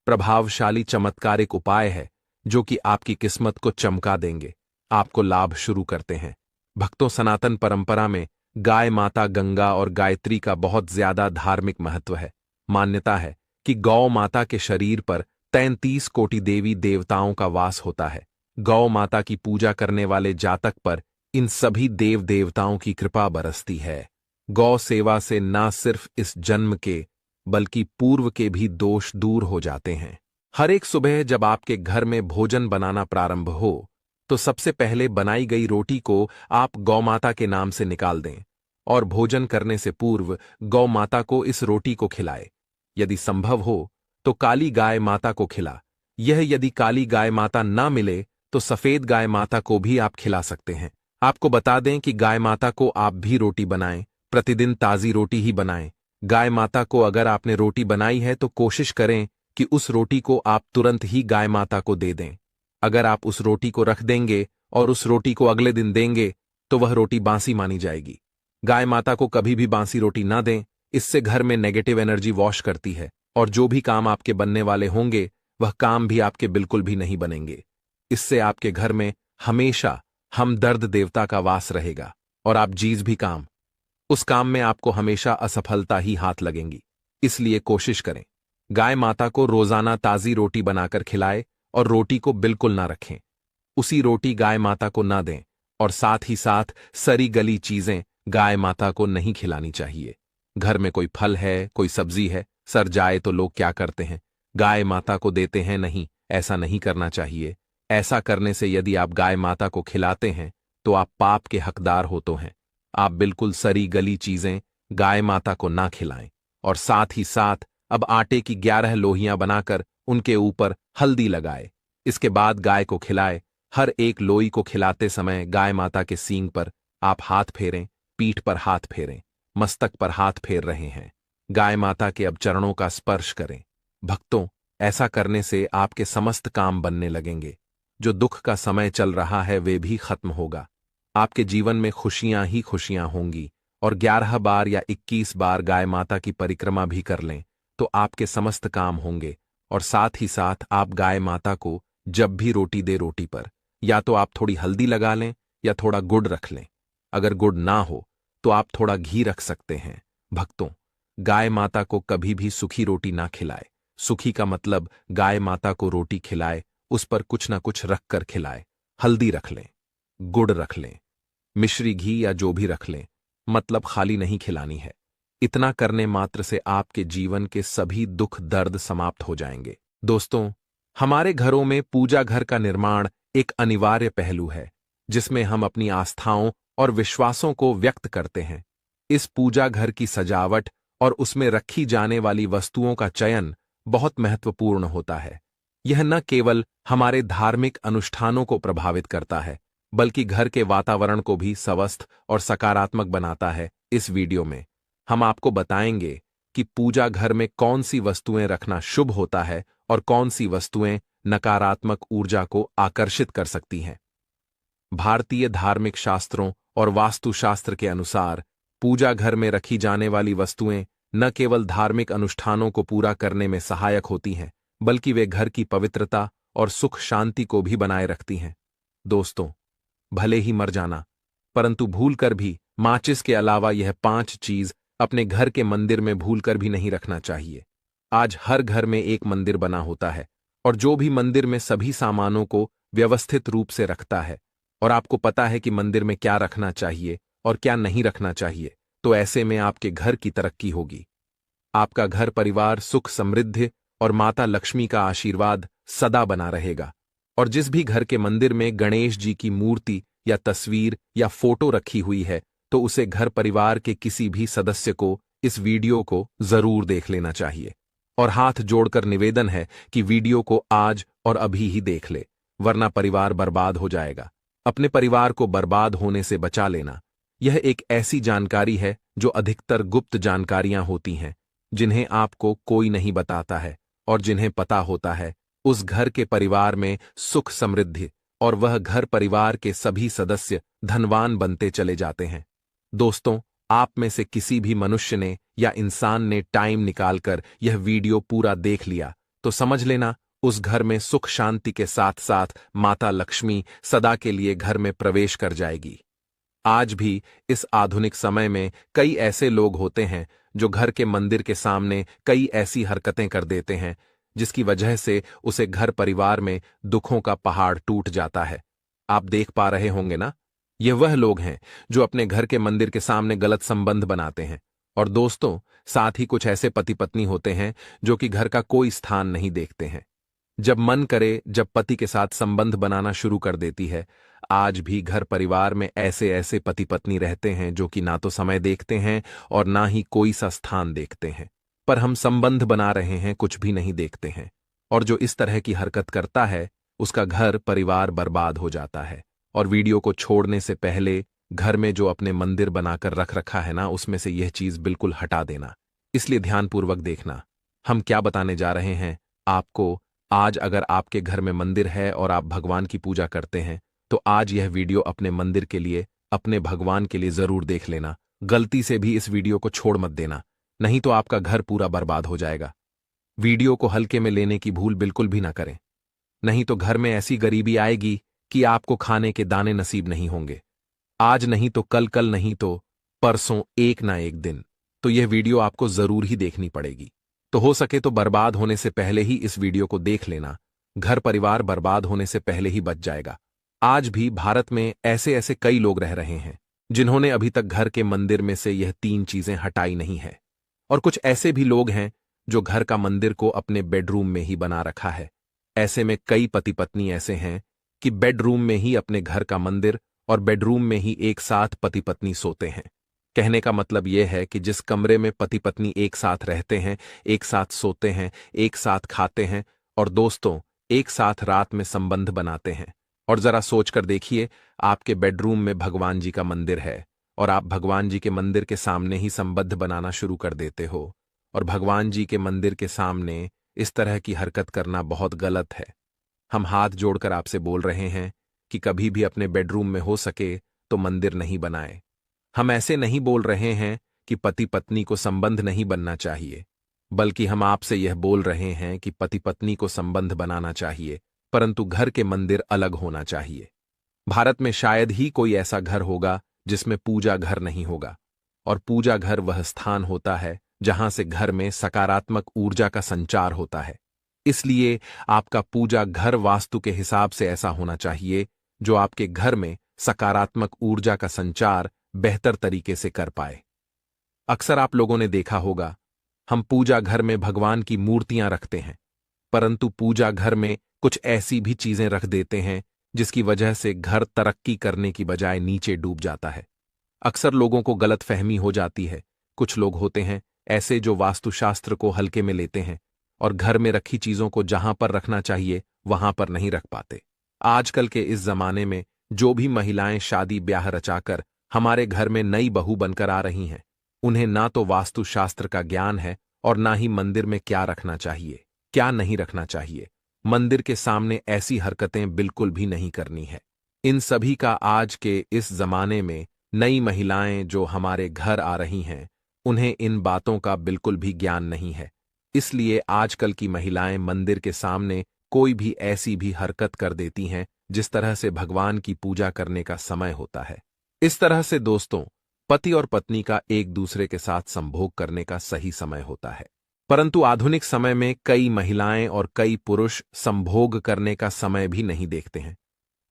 [SPEAKER 1] प्रभावशाली चमत्कारिक उपाय है जो कि आपकी किस्मत को चमका देंगे, आपको लाभ शुरू करते हैं। भक्तों, सनातन परंपरा में गाय माता गंगा और गायत्री का बहुत ज्यादा धार्मिक महत्व है। मान्यता है कि गौ माता के शरीर पर 33 कोटि देवी देवताओं का वास होता है। गौ माता की पूजा करने वाले जातक पर इन सभी देव देवताओं की कृपा बरसती है। गौ सेवा से ना सिर्फ इस जन्म के बल्कि पूर्व के भी दोष दूर हो जाते हैं। हर एक सुबह जब आपके घर में भोजन बनाना प्रारंभ हो, तो सबसे पहले बनाई गई रोटी को आप गौ माता के नाम से निकाल दें और भोजन करने से पूर्व गौ माता को इस रोटी को खिलाए। यदि संभव हो तो काली गाय माता को खिला। यह यदि काली गाय माता ना मिले तो सफेद गाय माता को भी आप खिला सकते हैं। आपको बता दें कि गाय माता को आप भी रोटी बनाएं, प्रतिदिन ताजी रोटी ही बनाएं। गाय माता को अगर आपने रोटी बनाई है तो कोशिश करें कि उस रोटी को आप तुरंत ही गाय माता को दे दें। अगर आप उस रोटी को रख देंगे और उस रोटी को अगले दिन देंगे तो वह रोटी बासी मानी जाएगी। गाय माता को कभी भी बासी रोटी ना दें, इससे घर में नेगेटिव एनर्जी वॉश करती है और जो भी काम आपके बनने वाले होंगे वह काम भी आपके बिल्कुल भी नहीं बनेंगे। इससे आपके घर में हमेशा हमदर्द देवता का वास रहेगा और आप जिस भी काम उस काम में आपको हमेशा असफलता ही हाथ लगेंगी। इसलिए कोशिश करें गाय माता को रोजाना ताजी रोटी बनाकर खिलाए और रोटी को बिल्कुल ना रखें। उसी रोटी गाय माता को ना दें और साथ ही साथ सड़ी गली चीजें गाय माता को नहीं खिलानी चाहिए। घर में कोई फल है, कोई सब्जी है, सड़ जाए तो लोग क्या करते हैं, गाय माता को देते हैं। नहीं, ऐसा नहीं करना चाहिए। ऐसा करने से यदि आप गाय माता को खिलाते हैं तो आप पाप के हकदार होते हैं। आप बिल्कुल सड़ी गली चीजें गाय माता को ना खिलाएं और साथ ही साथ अब आटे की 11 लोहियां बनाकर उनके ऊपर हल्दी लगाए। इसके बाद गाय को खिलाए। हर एक लोई को खिलाते समय गाय माता के सींग पर आप हाथ फेरें, पीठ पर हाथ फेरें, मस्तक पर हाथ फेर रहे हैं। गाय माता के अब चरणों का स्पर्श करें। भक्तों, ऐसा करने से आपके समस्त काम बनने लगेंगे। जो दुख का समय चल रहा है वे भी खत्म होगा। आपके जीवन में खुशियां ही खुशियां होंगी और 11 बार या 21 बार गाय माता की परिक्रमा भी कर लें तो आपके समस्त काम होंगे। और साथ ही साथ आप गाय माता को जब भी रोटी दे, रोटी पर या तो आप थोड़ी हल्दी लगा लें या थोड़ा गुड़ रख लें। अगर गुड़ ना हो तो आप थोड़ा घी रख सकते हैं। भक्तों, गाय माता को कभी भी सूखी रोटी ना खिलाए। सूखी का मतलब गाय माता को रोटी खिलाए, उस पर कुछ ना कुछ रख कर खिलाए। हल्दी रख लें, गुड़ रख लें, मिश्री घी या जो भी रख लें, मतलब खाली नहीं खिलानी है। इतना करने मात्र से आपके जीवन के सभी दुख दर्द समाप्त हो जाएंगे। दोस्तों, हमारे घरों में पूजा घर का निर्माण एक अनिवार्य पहलू है जिसमें हम अपनी आस्थाओं और विश्वासों को व्यक्त करते हैं। इस पूजा घर की सजावट और उसमें रखी जाने वाली वस्तुओं का चयन बहुत महत्वपूर्ण होता है। यह न केवल हमारे धार्मिक अनुष्ठानों को प्रभावित करता है बल्कि घर के वातावरण को भी स्वस्थ और सकारात्मक बनाता है। इस वीडियो में हम आपको बताएंगे कि पूजा घर में कौन सी वस्तुएं रखना शुभ होता है और कौन सी वस्तुएं नकारात्मक ऊर्जा को आकर्षित कर सकती हैं। भारतीय धार्मिक शास्त्रों और वास्तुशास्त्र के अनुसार पूजा घर में रखी जाने वाली वस्तुएं न केवल धार्मिक अनुष्ठानों को पूरा करने में सहायक होती हैं बल्कि वे घर की पवित्रता और सुख शांति को भी बनाए रखती हैं। दोस्तों, भले ही मर जाना, परंतु भूलकर भी माचिस के अलावा यह 5 चीज अपने घर के मंदिर में भूलकर भी नहीं रखना चाहिए। आज हर घर में एक मंदिर बना होता है और जो भी मंदिर में सभी सामानों को व्यवस्थित रूप से रखता है और आपको पता है कि मंदिर में क्या रखना चाहिए और क्या नहीं रखना चाहिए, तो ऐसे में आपके घर की तरक्की होगी। आपका घर परिवार सुख समृद्धि और माता लक्ष्मी का आशीर्वाद सदा बना रहेगा। और जिस भी घर के मंदिर में गणेश जी की मूर्ति या तस्वीर या फोटो रखी हुई है, तो उसे घर परिवार के किसी भी सदस्य को इस वीडियो को जरूर देख लेना चाहिए। और हाथ जोड़कर निवेदन है कि वीडियो को आज और अभी ही देख ले, वरना परिवार बर्बाद हो जाएगा। अपने परिवार को बर्बाद होने से बचा लेना। यह एक ऐसी जानकारी है जो अधिकतर गुप्त जानकारियां होती हैं, जिन्हें आपको कोई नहीं बताता है, और जिन्हें पता होता है उस घर के परिवार में सुख समृद्धि और वह घर परिवार के सभी सदस्य धनवान बनते चले जाते हैं। दोस्तों, आप में से किसी भी मनुष्य ने या इंसान ने टाइम निकालकर यह वीडियो पूरा देख लिया, तो समझ लेना उस घर में सुख शांति के साथ साथ माता लक्ष्मी सदा के लिए घर में प्रवेश कर जाएगी। आज भी इस आधुनिक समय में कई ऐसे लोग होते हैं जो घर के मंदिर के सामने कई ऐसी हरकतें कर देते हैं, जिसकी वजह से उसे घर परिवार में दुखों का पहाड़ टूट जाता है। आप देख पा रहे होंगे ना, ये वह लोग हैं जो अपने घर के मंदिर के सामने गलत संबंध बनाते हैं। और दोस्तों, साथ ही कुछ ऐसे पति पत्नी होते हैं जो कि घर का कोई स्थान नहीं देखते हैं। जब मन करे जब पति के साथ संबंध बनाना शुरू कर देती है। आज भी घर परिवार में ऐसे ऐसे पति पत्नी रहते हैं जो कि ना तो समय देखते हैं और ना ही कोई सा स्थान देखते हैं, पर हम संबंध बना रहे हैं, कुछ भी नहीं देखते हैं। और जो इस तरह की हरकत करता है उसका घर परिवार बर्बाद हो जाता है। और वीडियो को छोड़ने से पहले घर में जो अपने मंदिर बनाकर रख रखा है ना, उसमें से यह चीज बिल्कुल हटा देना। इसलिए ध्यानपूर्वक देखना हम क्या बताने जा रहे हैं आपको। आज अगर आपके घर में मंदिर है और आप भगवान की पूजा करते हैं, तो आज यह वीडियो अपने मंदिर के लिए, अपने भगवान के लिए जरूर देख लेना। गलती से भी इस वीडियो को छोड़ मत देना, नहीं तो आपका घर पूरा बर्बाद हो जाएगा। वीडियो को हल्के में लेने की भूल बिल्कुल भी ना करें, नहीं तो घर में ऐसी गरीबी आएगी कि आपको खाने के दाने नसीब नहीं होंगे। आज नहीं तो कल, कल नहीं तो परसों, एक ना एक दिन तो यह वीडियो आपको जरूर ही देखनी पड़ेगी। तो हो सके तो बर्बाद होने से पहले ही इस वीडियो को देख लेना, घर परिवार बर्बाद होने से पहले ही बच जाएगा। आज भी भारत में ऐसे ऐसे कई लोग रह रहे हैं जिन्होंने अभी तक घर के मंदिर में से यह 3 चीजें हटाई नहीं है। और कुछ ऐसे भी लोग हैं जो घर का मंदिर को अपने बेडरूम में ही बना रखा है। ऐसे में कई पति पत्नी ऐसे हैं कि बेडरूम में ही अपने घर का मंदिर और बेडरूम में ही एक साथ पति पत्नी सोते हैं। कहने का मतलब यह है कि जिस कमरे में पति पत्नी एक साथ रहते हैं, एक साथ सोते हैं, एक साथ खाते हैं और दोस्तों एक साथ रात में संबंध बनाते हैं, और जरा सोचकर देखिए, आपके बेडरूम में भगवान जी का मंदिर है और आप भगवान जी के मंदिर के सामने ही संबंध बनाना शुरू कर देते हो। और भगवान जी के मंदिर के सामने इस तरह की हरकत करना बहुत गलत है। हम हाथ जोड़कर आपसे बोल रहे हैं कि कभी भी अपने बेडरूम में हो सके तो मंदिर नहीं बनाए। हम ऐसे नहीं बोल रहे हैं कि पति पत्नी को संबंध नहीं बनना चाहिए, बल्कि हम आपसे यह बोल रहे हैं कि पति पत्नी को संबंध बनाना चाहिए, परंतु घर के मंदिर अलग होना चाहिए। भारत में शायद ही कोई ऐसा घर होगा जिसमें पूजा घर नहीं होगा। और पूजा घर वह स्थान होता है जहां से घर में सकारात्मक ऊर्जा का संचार होता है। इसलिए आपका पूजा घर वास्तु के हिसाब से ऐसा होना चाहिए जो आपके घर में सकारात्मक ऊर्जा का संचार बेहतर तरीके से कर पाए। अक्सर आप लोगों ने देखा होगा, हम पूजा घर में भगवान की मूर्तियां रखते हैं, परंतु पूजा घर में कुछ ऐसी भी चीजें रख देते हैं जिसकी वजह से घर तरक्की करने की बजाय नीचे डूब जाता है। अक्सर लोगों को गलतफहमी हो जाती है। कुछ लोग होते हैं ऐसे जो वास्तुशास्त्र को हल्के में लेते हैं और घर में रखी चीजों को जहां पर रखना चाहिए वहां पर नहीं रख पाते। आजकल के इस जमाने में जो भी महिलाएं शादी ब्याह रचाकर हमारे घर में नई बहू बनकर आ रही हैं, उन्हें ना तो वास्तुशास्त्र का ज्ञान है और ना ही मंदिर में क्या रखना चाहिए, क्या नहीं रखना चाहिए। मंदिर के सामने ऐसी हरकतें बिल्कुल भी नहीं करनी है। इन सभी का आज के इस जमाने में नई महिलाएं जो हमारे घर आ रही हैं, उन्हें इन बातों का बिल्कुल भी ज्ञान नहीं है। इसलिए आजकल की महिलाएं मंदिर के सामने कोई भी ऐसी भी हरकत कर देती हैं जिस तरह से भगवान की पूजा करने का समय होता है। इस तरह से दोस्तों, पति और पत्नी का एक दूसरे के साथ संभोग करने का सही समय होता है। परंतु आधुनिक समय में कई महिलाएं और कई पुरुष संभोग करने का समय भी नहीं देखते हैं।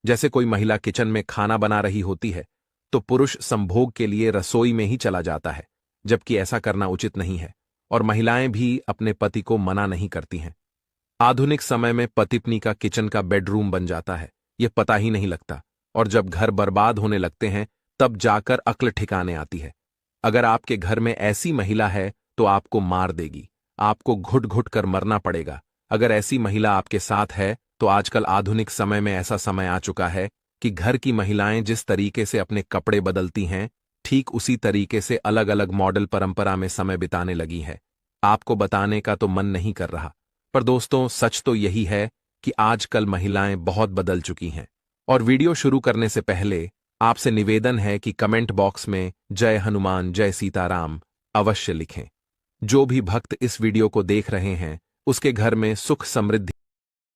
[SPEAKER 1] जैसे कोई महिला किचन में खाना बना रही होती है तो पुरुष संभोग के लिए रसोई में ही चला जाता है, जबकि ऐसा करना उचित नहीं है और महिलाएं भी अपने पति को मना नहीं करती हैं। आधुनिक समय में पति-पत्नी का किचन का बेडरूम बन जाता है, यह पता ही नहीं लगता, और जब घर बर्बाद होने लगते हैं तब जाकर अक्ल ठिकाने आती है। अगर आपके घर में ऐसी महिला है तो आपको मार देगी, आपको घुट घुट कर मरना पड़ेगा। अगर ऐसी महिला आपके साथ है तो आजकल आधुनिक समय में ऐसा समय आ चुका है कि घर की महिलाएं जिस तरीके से अपने कपड़े बदलती हैं, ठीक उसी तरीके से अलग अलग मॉडल परंपरा में समय बिताने लगी है। आपको बताने का तो मन नहीं कर रहा, पर दोस्तों सच तो यही है कि आजकल महिलाएं बहुत बदल चुकी हैं। और वीडियो शुरू करने से पहले आपसे निवेदन है कि कमेंट बॉक्स में जय हनुमान जय सीताराम अवश्य लिखें। जो भी भक्त इस वीडियो को देख रहे हैं उसके घर में सुख समृद्धि